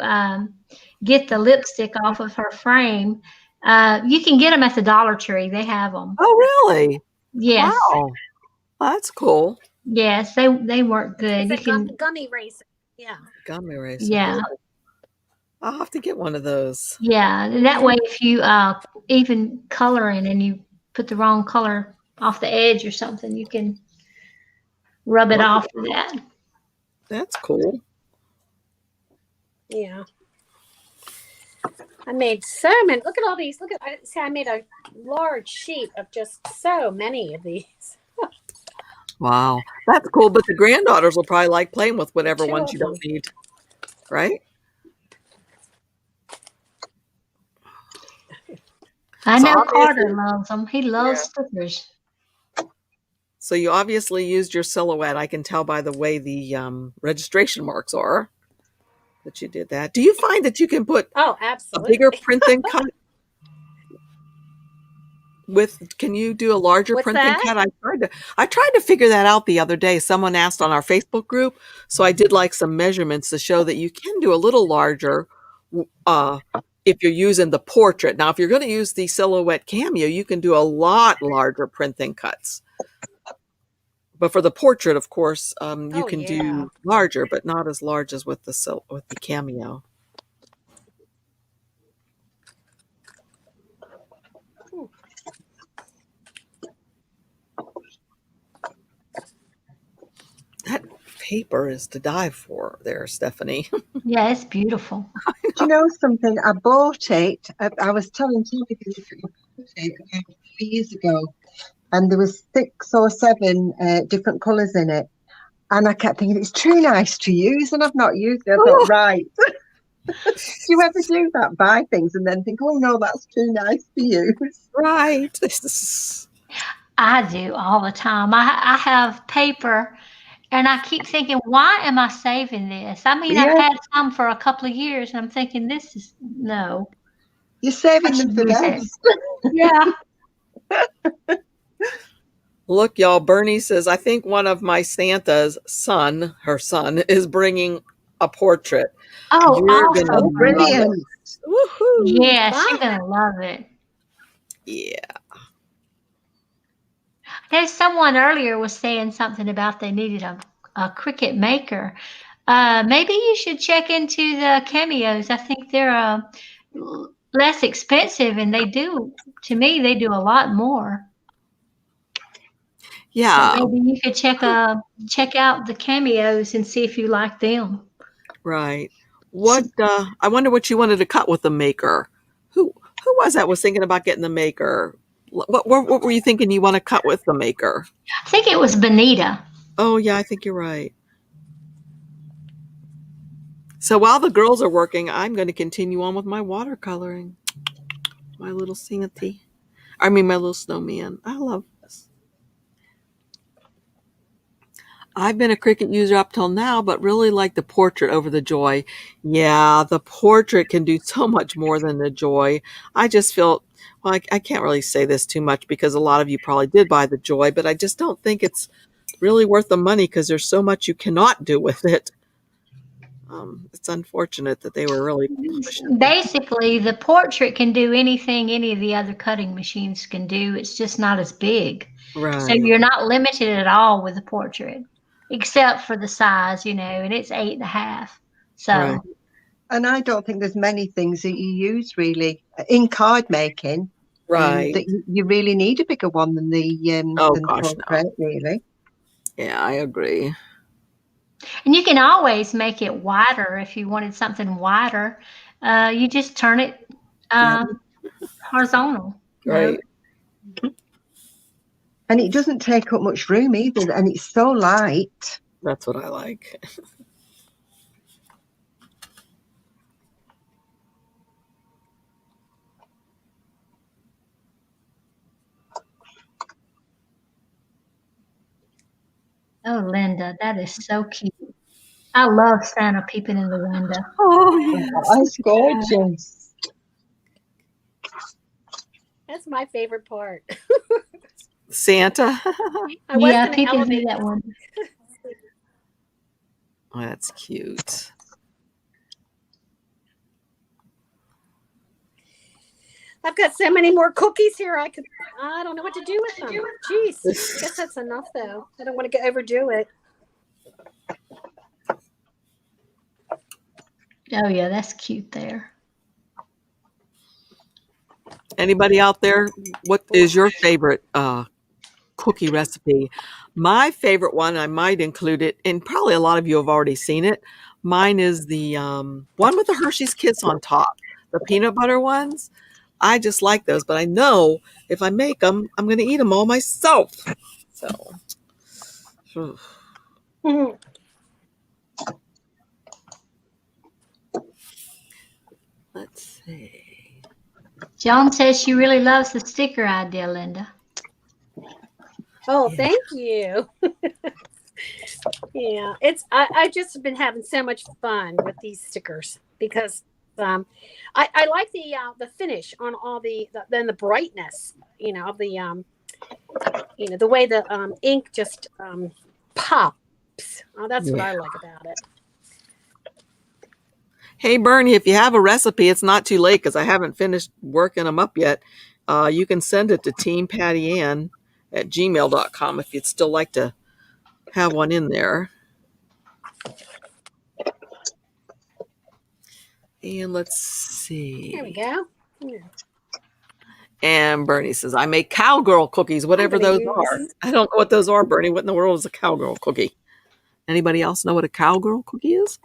get the lipstick off of her frame. You can get them at the Dollar Tree. They have them. Oh, really? Yes. Wow. That's cool. Yes, they work good. It's You a can, gummy eraser. Yeah. Gummy eraser. yeah. Oh, I'll have to get one of those. Yeah, and that way if you even coloring and you put the wrong color off the edge or something, you can rub it off with that. That's cool. Yeah. I made so many. Look at all these. Look at, see, I made a large sheet of just so many of these. Wow. That's cool. But the granddaughters will probably like playing with whatever Two ones of you don't them. need. Right? I So know obviously- Carter loves them. He loves stickers. So you obviously used your Silhouette. I can tell by the way the registration marks are that you did that. Do you find that you can put Oh, a absolutely. bigger print than cut? Can you do a larger What's print than that? cut? I tried to figure that out the other day. Someone asked on our Facebook group, so I did like some measurements to show that you can do a little larger if you're using the portrait. Now, if you're going to use the Silhouette Cameo, you can do a lot larger print than cuts. But for the portrait, of course, you Oh, can yeah. do larger, but not as large as with the Cameo. That paper is to die for there, Stephanie. Yeah, it's beautiful. Do you know something? I bought it. I was telling Tammy because I bought it about 3 years ago, and there was 6 or 7 different colours in it. And I kept thinking, it's too nice to use, and I've not used it. I thought, right. Do you ever do that? Buy things and then think, oh no, that's too nice to use. Right. I do all the time. I have paper and I keep thinking, why am I saving this? I mean, I've Yeah, had some for a couple of years and I'm thinking, this is no. you're I saving them should for use it. best. Yeah. Look, y'all, Bernie says, I think one of my Santa's her son, is bringing a portrait. Oh, You're awesome. gonna Oh, love brilliant. it. Woohoo. Yeah, she's Fun. gonna love it. Yeah. There's someone earlier was saying something about they needed a Cricut maker. Maybe you should check into the cameos. I think they're less expensive and to me, they do a lot more. Yeah. So maybe you could check out the cameos and see if you like them. Right. I wonder what you wanted to cut with the maker. Who was that was thinking about getting the maker? What were you thinking you want to cut with the maker? I think it was Benita. Oh yeah, I think you're right. So while the girls are working, I'm going to continue on with my watercoloring. my little Santa. I mean, my little snowman. I love this. I've been a Cricut user up till now, but really like the portrait over the Joy. Yeah, the portrait can do so much more than the Joy. I just feel, well, I can't really say this too much because a lot of you probably did buy the Joy, but I just don't think it's really worth the money because there's so much you cannot do with it. It's unfortunate that they were really pushing. Basically, the portrait can do anything any of the other cutting machines can do. It's just not as big. So Right, you're not limited at all with the portrait, except for the size, and it's 8.5. right, So And I don't think there's many things that you use really in card making right. that you really need a bigger one than Oh the gosh, no. portrait, really. Yeah, I agree. and you can always make it wider if you wanted something wider. You just turn it Yep. horizontal. Right. And it doesn't take up much room either, and it's so light. That's what I like. Oh, Linda, that is so cute. I love Santa peeping in the window. Oh, yes. That's gorgeous. That's my favorite part. Santa. I was Yeah, gonna peeping through elevate that window. Oh, that's cute. I've got so many more cookies here. I don't know what to do with them. Jeez. I guess that's enough though. I don't want to overdo it. Oh, yeah, that's cute there. Anybody out there, what is your favorite cookie recipe? My favorite one, I might include it, and probably a lot of you have already seen it. Mine is the one with the Hershey's Kiss on top, the peanut butter ones. I just like those, but I know if I make them, I'm going to eat them all myself. So, Mhm. let's see. Joan says she really loves the sticker idea, Linda. Oh, Yeah. thank you. Yeah, I just been having so much fun with these stickers because I like the finish on all then the brightness, of the the way the ink just pops. Oh, that's what I like about it. Hey, Bernie, if you have a recipe, it's not too late because I haven't finished working them up yet. You can send it to teampattyann@gmail.com if you'd still like to have one in there. And let's see. There we go. Yeah. And Bernie says, I make cowgirl cookies, whatever those are. I don't know what those are, Bernie. What in the world is a cowgirl cookie? Anybody else know what a cowgirl cookie is?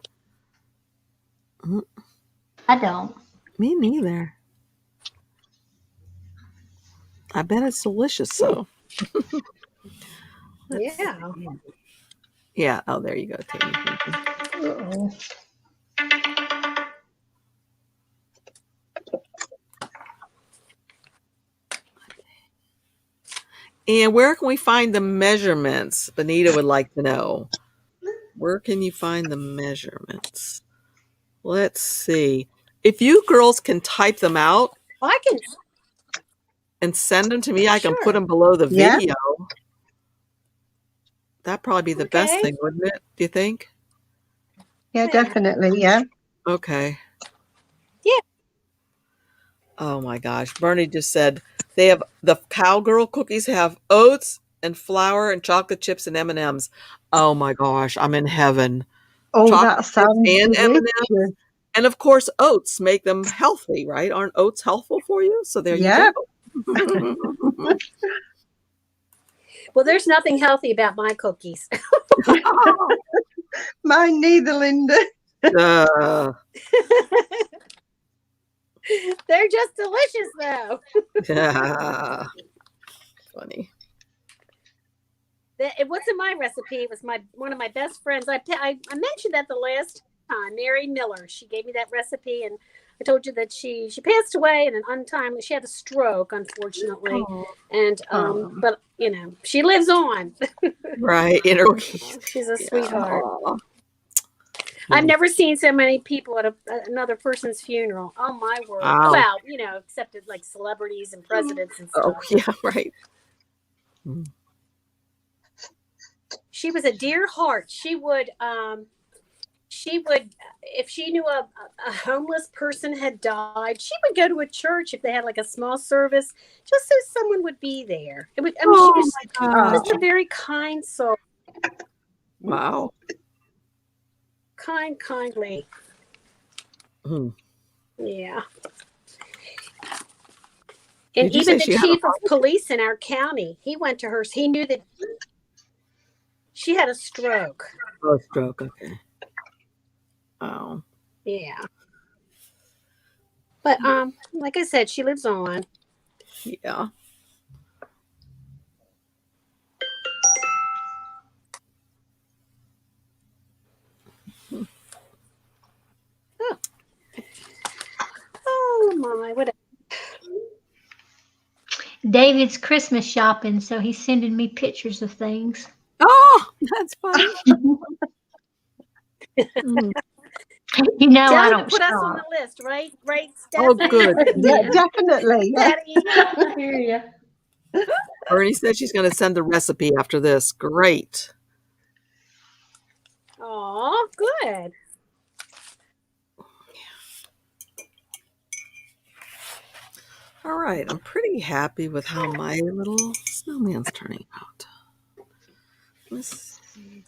I don't. Me neither. I bet it's delicious, so. Yeah. Yeah. Oh, there you go, Tammy. Uh-oh. And where can we find the measurements? Benita would like to know. Where can you find the measurements? Let's see. If you girls can type them out I can. and send them to me, I can Sure. put them below the Yeah. video. That'd probably be the best Okay. thing, wouldn't it? Do you think? Yeah, definitely. Yeah. Okay. Yeah. Oh my gosh. Bernie just said they have the cowgirl cookies have oats and flour and chocolate chips and M&Ms. Oh my gosh, I'm in heaven. Oh, Chocolate that chips sounds and M&Ms. delicious. And of course, oats make them healthy, right? Aren't oats helpful for you? So there Yeah. you go. Well, there's nothing healthy about my cookies. Mine neither, Linda. Uh, They're just delicious, though. yeah. Funny. It wasn't my recipe. It was one of my best friends. I mentioned that the last time, Mary Miller. She gave me that recipe, and I told you that she passed away in an untimely. She had a stroke, unfortunately, and but you know, she lives on. Right. She's a sweetheart. Aw. I've never seen so many people at another person's funeral. Oh my word! Wow. Well, you know, except like celebrities and presidents and stuff. Oh, yeah, right. She was a dear heart. She would, if she knew a homeless person had died, she would go to a church if they had like a small service, just so someone would be there. It would, I mean, she was just a very kind soul. Wow. Kindly. Yeah. And even the chief of police in our county, he went to hers. He knew that she had a stroke. Oh, stroke. Okay. Oh. Yeah. But like I said, she lives on. Yeah. Oh my, what David's Christmas shopping, so he's sending me pictures of things. Oh, that's funny. You know, I Down don't to put us shop. on the list, right? Right, Oh, Stephanie? good. Yeah, definitely. Yeah. I hear you. Bernie said she's going to send the recipe after this. Great. Oh, good. All right. I'm pretty happy with how my little snowman's turning out. Let's see.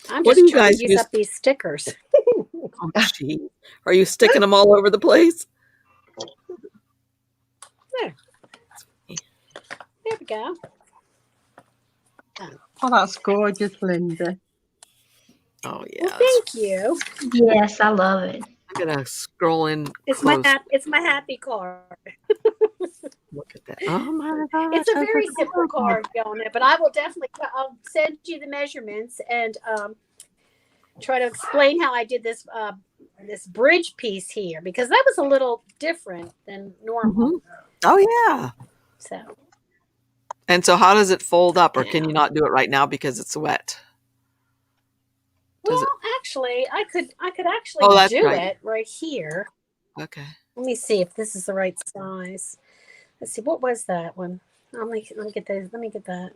I'm What just do you trying guys to use use? up these stickers. Oh, gee. Are you sticking them all over the place? There. There we go. Oh, that's gorgeous, Linda. Oh, yeah. Well, thank you. Yes, I love it. I'm going to scroll in It's close. my happy card. Look at that. Oh, my gosh. It's a very simple card on it, but I will definitely. I'll send you the measurements and try to explain how I did this this bridge piece here, because that was a little different than normal. Oh, yeah. So. And so how does it fold up, or can you not do it right now because it's wet? Well, actually, I could actually do it right here. Okay. Let me see if this is the right size. Let's see, what was that one? Let me get those. Let me get that.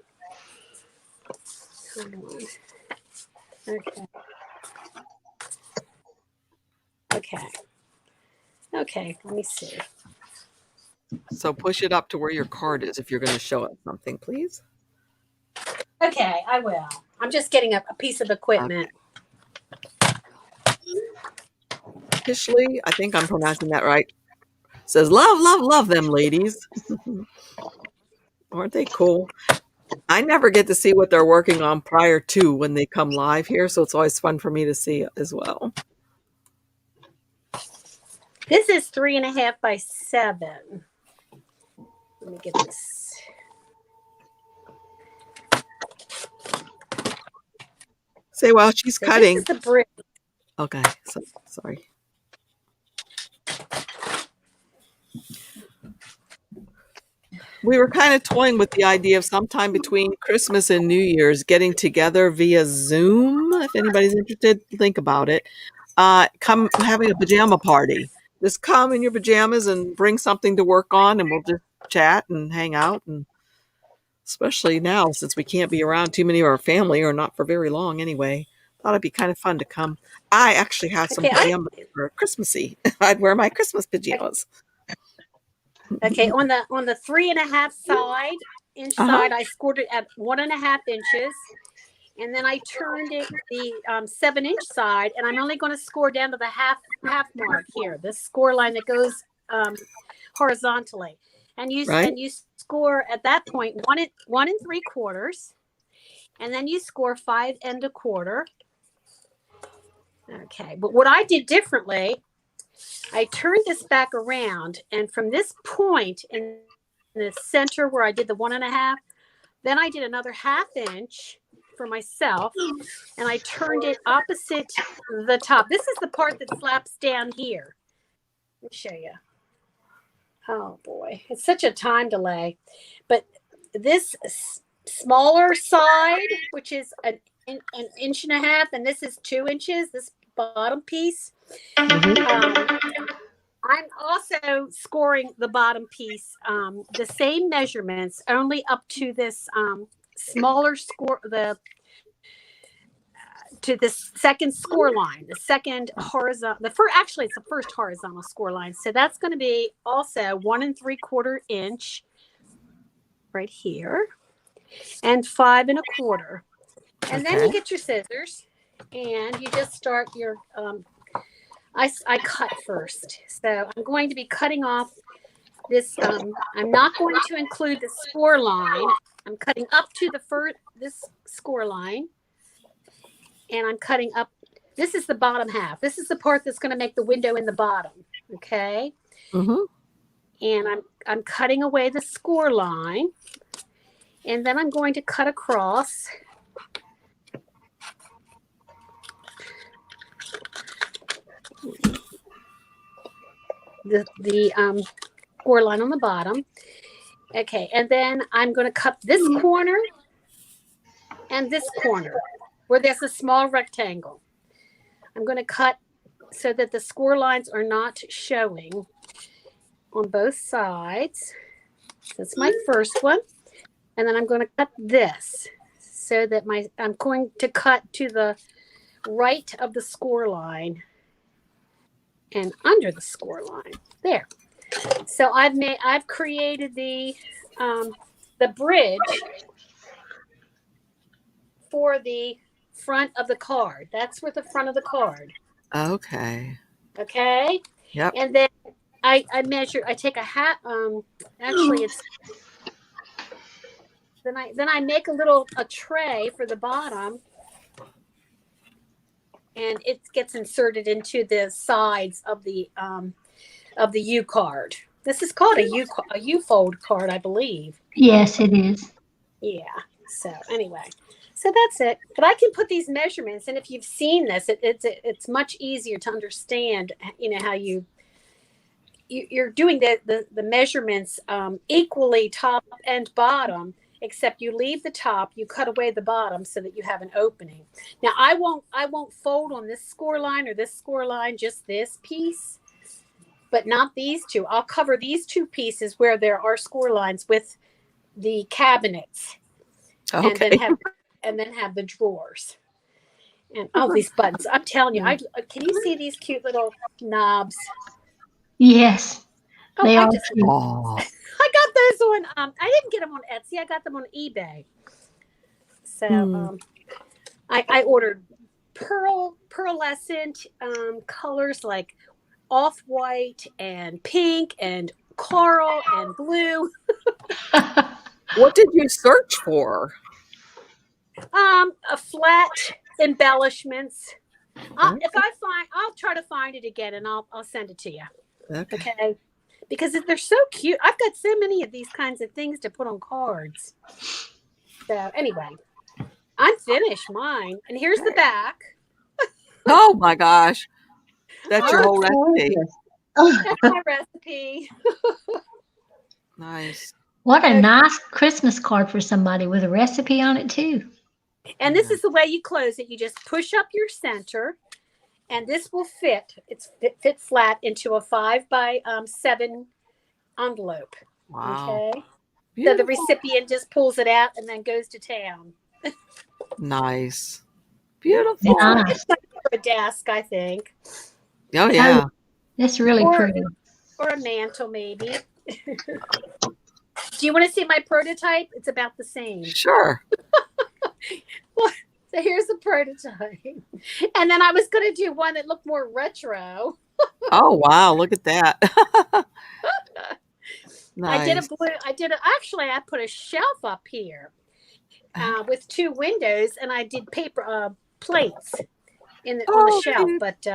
Hold on. Okay. Okay. Let me see. So push it up to where your card is if you're going to show us something, please. Okay, I will. I'm just getting a piece of equipment. Kishley, I think I'm pronouncing that right, says, love them ladies. Aren't they cool? I never get to see what they're working on prior to when they come live here, so it's always fun for me to see as well. This is 3.5 by 7. Let me get this. Say while she's cutting. This is the bridge. Okay, so, sorry. We were kind of toying with the idea of sometime between Christmas and New Year's getting together via Zoom. If anybody's interested, think about it. Come having a pajama party. Just come in your pajamas and bring something to work on, and we'll just chat and hang out. And especially now, since we can't be around too many of our family, or not for very long anyway, thought it'd be kind of fun to come. I actually have some pajamas for Christmassy. I'd wear my Christmas pajamas. Okay, on the 3.5 inch side, I scored it at 1.5 inches, and then I turned it the 7-inch side, and I'm only going to score down to the half mark here, this score line that goes horizontally, and you score at that point 1 3/4, and then you score 5 1/4. Okay, but what I did differently, I turned this back around, and from this point in the center where I did the 1.5, then I did another 1/2 inch, for myself, and I turned it opposite the top. This is the part that slaps down here. Let me show you. Oh boy, it's such a time delay. But this smaller side, which is an inch and a half, and this is 2 inches, this bottom piece. I'm also scoring the bottom piece the same measurements, only up to this smaller score, to this second score line, the second horizontal, actually it's the first horizontal score line. So that's going to be also 1 3/4 inch right here and 5 1/4. And then you get your scissors and you just start your, I cut first. So I'm going to be cutting off this. I'm not going to include the score line. I'm cutting up to this score line. And I'm cutting up. This is the bottom half. This is the part that's going to make the window in the bottom. Okay. And I'm cutting away the score line. And then I'm going to cut across the score line on the bottom. Okay. And then I'm going to cut this corner and this corner, where there's a small rectangle. I'm going to cut so that the score lines are not showing on both sides. That's my first one. And then I'm going to cut this so that I'm going to cut to the right of the score line and under the score line. There. So I've created the bridge for the front of the card. That's for the front of the card. Okay. Okay. Yep. And then I measure. I take a hat. Actually, it's. Then I make a tray for the bottom, and it gets inserted into the sides of the U card. This is called a U fold card, I believe. Yes, it is. Yeah. So anyway. So that's it. But I can put these measurements, and if you've seen this, it's much easier to understand. You know how you're doing the measurements equally top and bottom, except you leave the top, you cut away the bottom so that you have an opening. Now I won't fold on this score line or this score line, just this piece, but not these two. I'll cover these two pieces where there are score lines with the cabinets, Okay. and then have the drawers and all these buttons. I'm telling you, can you see these cute little knobs? Yes, they are. I got those on. I didn't get them on Etsy. I got them on eBay. So I ordered pearlescent colors like off-white and pink and coral and blue. What did you search for? A flat embellishments. I'll try to find it again, and I'll send it to you. Okay. Because they're so cute. I've got so many of these kinds of things to put on cards. So anyway, I'm finished mine, and here's the back. Oh my gosh, that's your whole recipe. That's my recipe. Nice. What a nice Christmas card for somebody with a recipe on it too. And this is the way you close it. You just push up your center, and this will fit. Fit flat into a 5 by 7 envelope. Wow. Okay. Beautiful. So the recipient just pulls it out and then goes to town. Nice. Beautiful. It's like for a desk, I think. Oh yeah. That's really pretty. Or a mantle, maybe. Do you want to see my prototype? It's about the same. Sure. Well, so here's the prototype. And then I was going to do one that looked more retro. Oh, wow. Look at that. Nice. Actually, I put a shelf up here with 2 windows, and I did paper plates on the shelf. But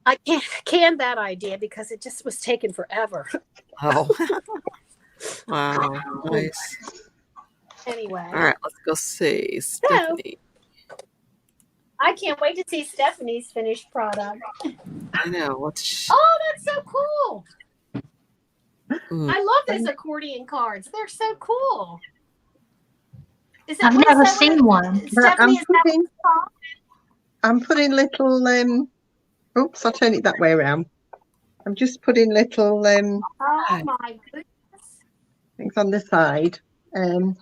I canned that idea because it just was taking forever. Oh. Wow. Nice. Anyway. All right, let's go see Stephanie. I can't wait to see Stephanie's finished product. I know. What's Oh, that's so cool. Mm. I love those accordion cards. They're so cool. I've never seen one. Stephanie, I'm putting little oops, I'll turn it that way around. I'm just putting little oh my goodness. things on the side. And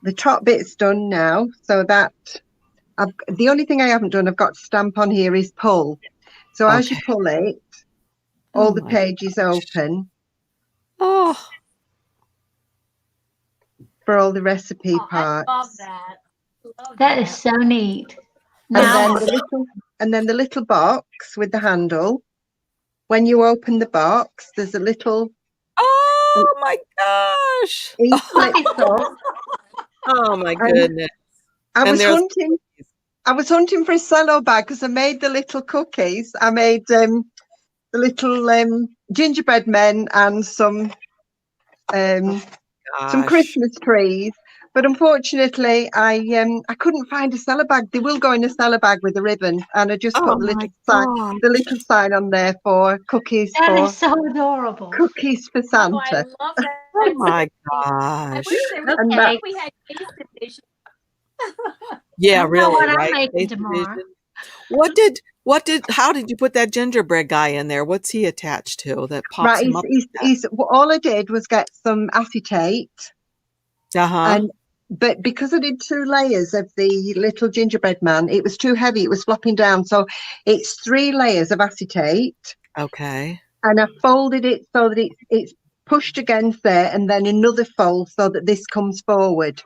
the top bit's done now, so that the only thing I haven't done, I've got to stamp on here, is pull. So as you pull it, all the pages open. Oh, for all the recipe parts. I love that. That is so neat. And then the little box with the handle. When you open the box, there's a little. Oh my gosh! Oh my goodness! I was hunting for a cello bag because I made the little cookies. I made the little gingerbread men and some Christmas trees. But unfortunately, I couldn't find a cello bag. They will go in a cello bag with a ribbon, and I just put the little sign on there for cookies. That is so adorable. Cookies for Santa. Oh, I love that. Oh my gosh! I wish we had Taste Edition. Yeah, really, what right? I'm making tomorrow. How did you put that gingerbread guy in there? What's he attached to that pops him up? All I did was get some acetate. But because I did 2 layers of the little gingerbread man, it was too heavy. It was flopping down. So it's 3 layers of acetate. Okay. And I folded it so that it's pushed against there, and then another fold so that this comes forward.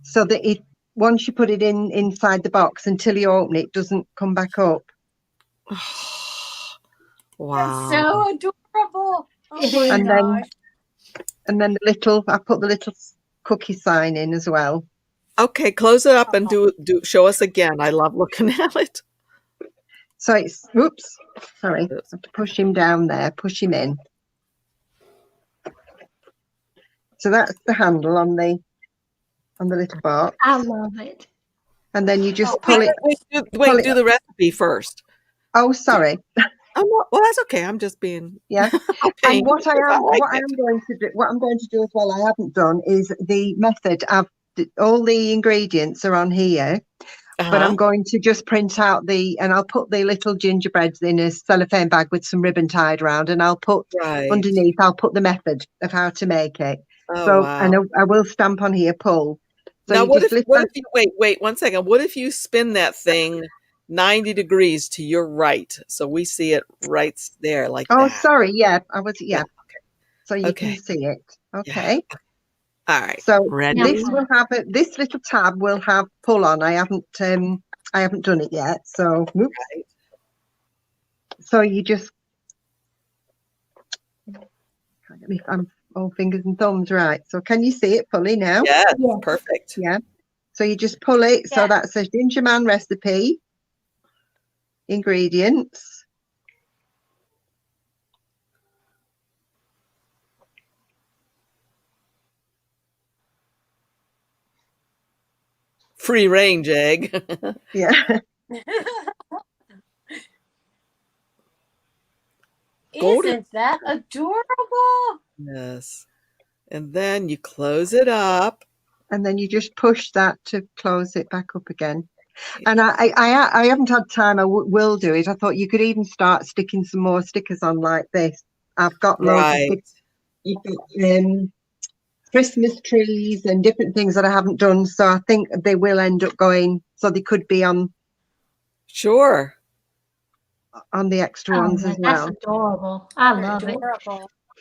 So that once you put it inside the box, until you open it, doesn't come back up. Wow. That's so adorable. Oh my gosh. And then I put the little cookie sign in as well. Okay, close it up and show us again. I love looking at it. So it's sorry, I have to push him down there, push him in. So that's the handle on the little box. I love it. And then you just pull it. Wait, do the recipe first. Oh, sorry. Well, that's okay. I'm just being And what I'm going to do as well, I haven't done, is the method. All the ingredients are on here, but I'm going to just print out and I'll put the little gingerbreads in a cellophane bag with some ribbon tied around, and I'll put underneath. I'll put the method of how to make it. And I will stamp on here, pull. So now, what if you wait 1 second? What if you spin that thing 90 degrees to your right, so we see it right there, like that? Oh, sorry. Yeah, I was. Yeah. Okay. So you can see it. Okay. Yeah. All right. So ready? This will have this little tab will have pull on. I haven't done it yet. So so you just. I'm all fingers and thumbs, right? So can you see it fully now? Yeah, perfect. Yeah. So you just pull it. So that says Ginger Man recipe. Ingredients. Free range egg. Yeah. Isn't that adorable? Yes. And then you close it up. And then you just push that to close it back up again. And I haven't had time. I will do it. I thought you could even start sticking some more stickers on like this. I've got loads of stickers. You've got Christmas trees and different things that I haven't done. So I think they will end up going. So they could be on. Sure. On the extra ones as well. That's adorable. I love it.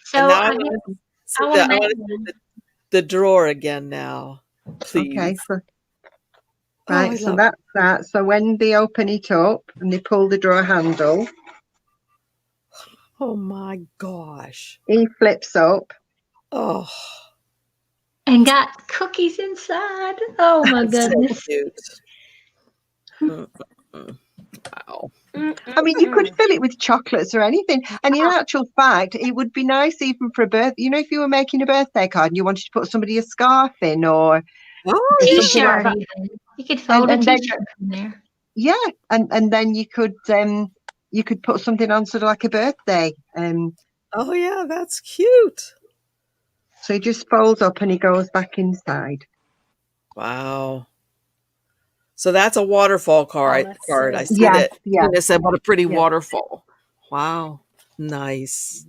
So I want the drawer again now, please. Okay. Right, so that's that. So when they open it up and they pull the drawer handle. Oh my gosh. He flips up. Oh. And got cookies inside. Oh my goodness. So cute. Wow. I mean, you could fill it with chocolates or anything. And in actual fact, it would be nice even for a birthday. You know, if you were making a birthday card and you wanted to put somebody a scarf in or Oh, something T-shirt like that. even. You could fold a And then, T-shirt from there. yeah, and then you could put something on sort of like a birthday. oh yeah, that's cute. So he just folds up and he goes back inside. Wow. So that's a waterfall Oh, card. that's Card. I so see Yeah, that. yeah, Tina said, "What a pretty yeah. waterfall." Wow. Nice.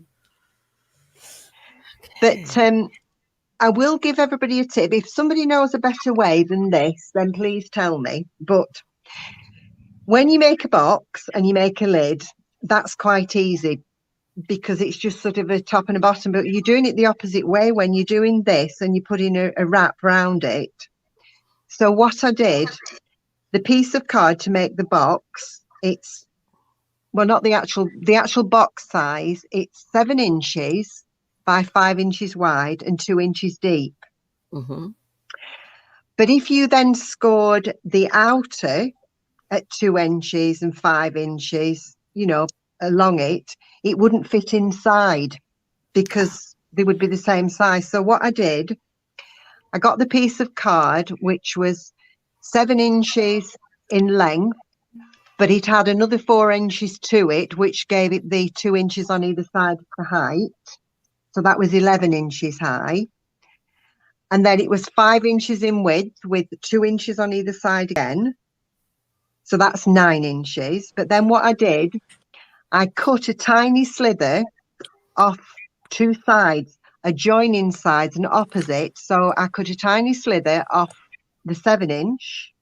But Okay. I will give everybody a tip. If somebody knows a better way than this, then please tell me. But when you make a box and you make a lid, that's quite easy because it's just sort of a top and a bottom. But you're doing it the opposite way when you're doing this and you're putting a wrap around it. So what I did, the piece of card to make the box, it's well, not the actual box size. It's 7 inches by 5 inches wide and 2 inches deep. Mm-hmm. But if you then scored the outer at 2 inches and 5 inches, you know, along it, it wouldn't fit inside because they would be the same size. So what I did, I got the piece of card, which was 7 inches in length, but it had another 4 inches to it, which gave it the 2 inches on either side of the height. So that was 11 inches high. And then it was 5 inches in width with 2 inches on either side again. So that's 9 inches. But then what I did, I cut a tiny slither off 2 sides, adjoining sides and opposite. So I cut a tiny slither off the 7 inch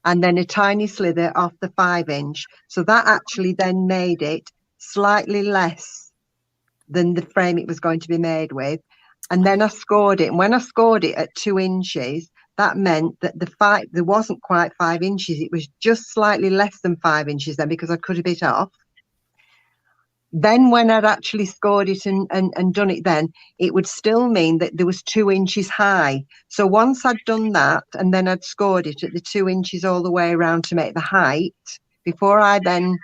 and then a tiny slither off the 5 inch. So that actually then made it slightly less than the frame it was going to be made with. And then I scored it. And when I scored it at 2 inches, that meant that there wasn't quite 5 inches. It was just slightly less than 5 inches then because I cut a bit off. Then when I'd actually scored it and done it then, it would still mean that there was 2 inches high. So once I'd done that and then I'd scored it at the 2 inches all the way around to make the height, before I then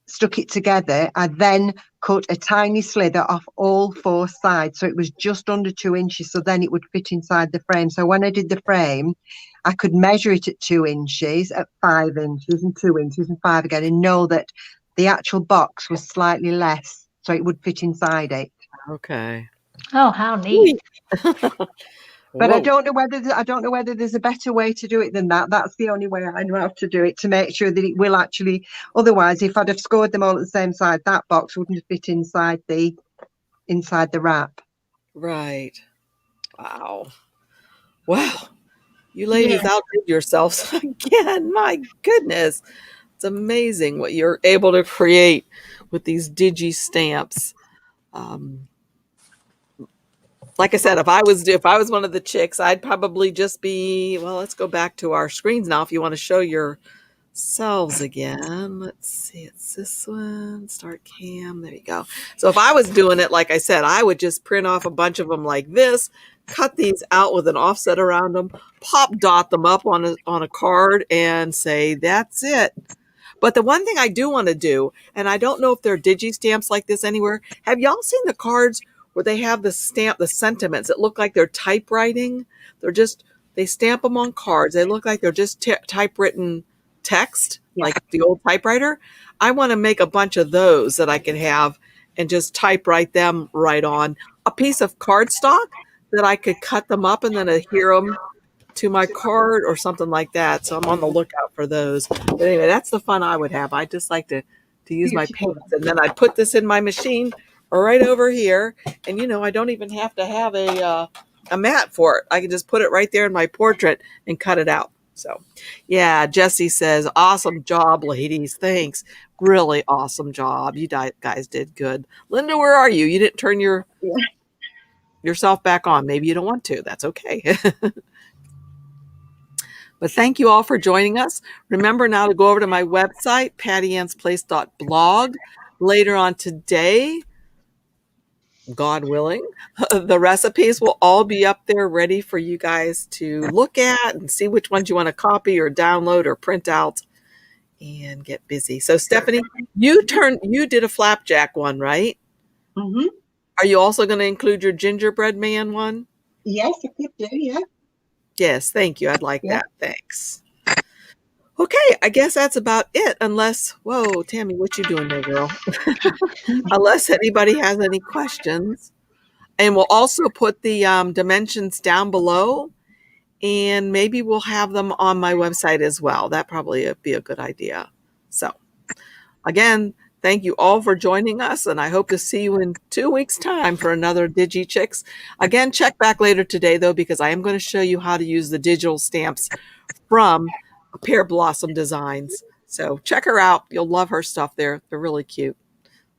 stuck it together, I then cut a tiny slither off all 4 sides. So it was just under 2 inches. So then it would fit inside the frame. So when I did the frame, I could measure it at 2 inches, at 5 inches and 2 inches and 5 again, and know that the actual box was slightly less. So it would fit inside it. Okay. Oh, how neat. But I Whoa. don't know whether there's a better way to do it than that. That's the only way I know how to do it, to make sure that it will actually. Otherwise, if I'd have scored them all at the same side, that box wouldn't have fit inside the wrap. Right. Wow. Wow. You ladies Yes. outdid yourselves again. My goodness. It's amazing what you're able to create with these digi stamps. Um, like I said, if I was one of the chicks, I'd probably just be, well, let's go back to our screens now if you want to show yourselves again. Let's see, it's this one, start cam, there you go. So if I was doing it, like I said, I would just print off a bunch of them like this, cut these out with an offset around them, pop dot them up on a card and say, that's it. But the one thing I do want to do, and I don't know if there are digi stamps like this anywhere. Have y'all seen the cards where they have the sentiments that look like they're typewriting? They stamp them on cards. They look like they're just typewritten text, Yeah. like the old typewriter. I want to make a bunch of those that I can have and just typewrite them right on a piece of cardstock that I could cut them up and then adhere them to my card or something like that. So I'm on the lookout for those. But anyway, that's the fun I would have. I just like to use my paints, and then I put this in my machine right over here. And I don't even have to have a mat for it. I can just put it right there in my portrait and cut it out. So yeah, Jesse says, awesome job, ladies. Thanks. Really awesome job. You guys did good. Linda, where are you? You didn't turn yourself back on. Maybe you don't want to. That's okay. But thank you all for joining us. Remember now to go over to my website, pattyannsplace.blog. Later on today, God willing, the recipes will all be up there ready for you guys to look at and see which ones you want to copy or download or print out. and get busy. So Stephanie, you did a flapjack one, right? Hmm. Are you also going to include your gingerbread man one? Yes, I could do, yeah. Yes, thank you. I'd like Yeah. that. Thanks. Okay, I guess that's about it. Unless, whoa, Tammy, what you doing there, girl? Unless anybody has any questions. And we'll also put the dimensions down below, and maybe we'll have them on my website as well. That probably would be a good idea. So again, thank you all for joining us, and I hope to see you in 2 weeks' time for another Digi Chicks. Again, check back later today, though, because I am going to show you how to use the digital stamps from Pear Blossom Designs. So check her out. You'll love her stuff. They're really cute.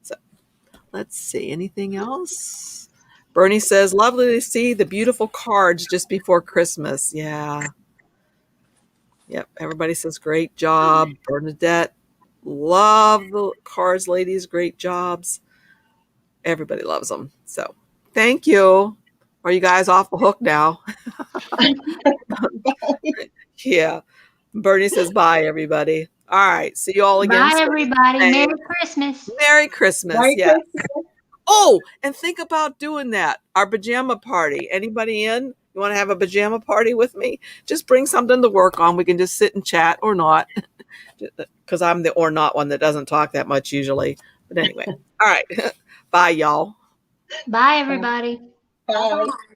So let's see. Anything else? Bernie says, lovely to see the beautiful cards just before Christmas. Yeah. Yep. Everybody says, great job. Bernadette, love the cards, ladies. Great jobs. Everybody loves them. So thank you. Are you guys off the hook now? Yeah. Bernie says, bye, everybody. All right. See you all again Bye, soon. everybody. Hey, Merry Christmas. Merry Christmas. Merry Yeah. Christmas. Oh, and think about doing that. Our pajama party. Anybody in? You want to have a pajama party with me? Just bring something to work on. We can just sit and chat or not. Because I'm the or not one that doesn't talk that much usually. But anyway. All right. Bye, y'all. Bye, everybody. Bye. Bye-bye.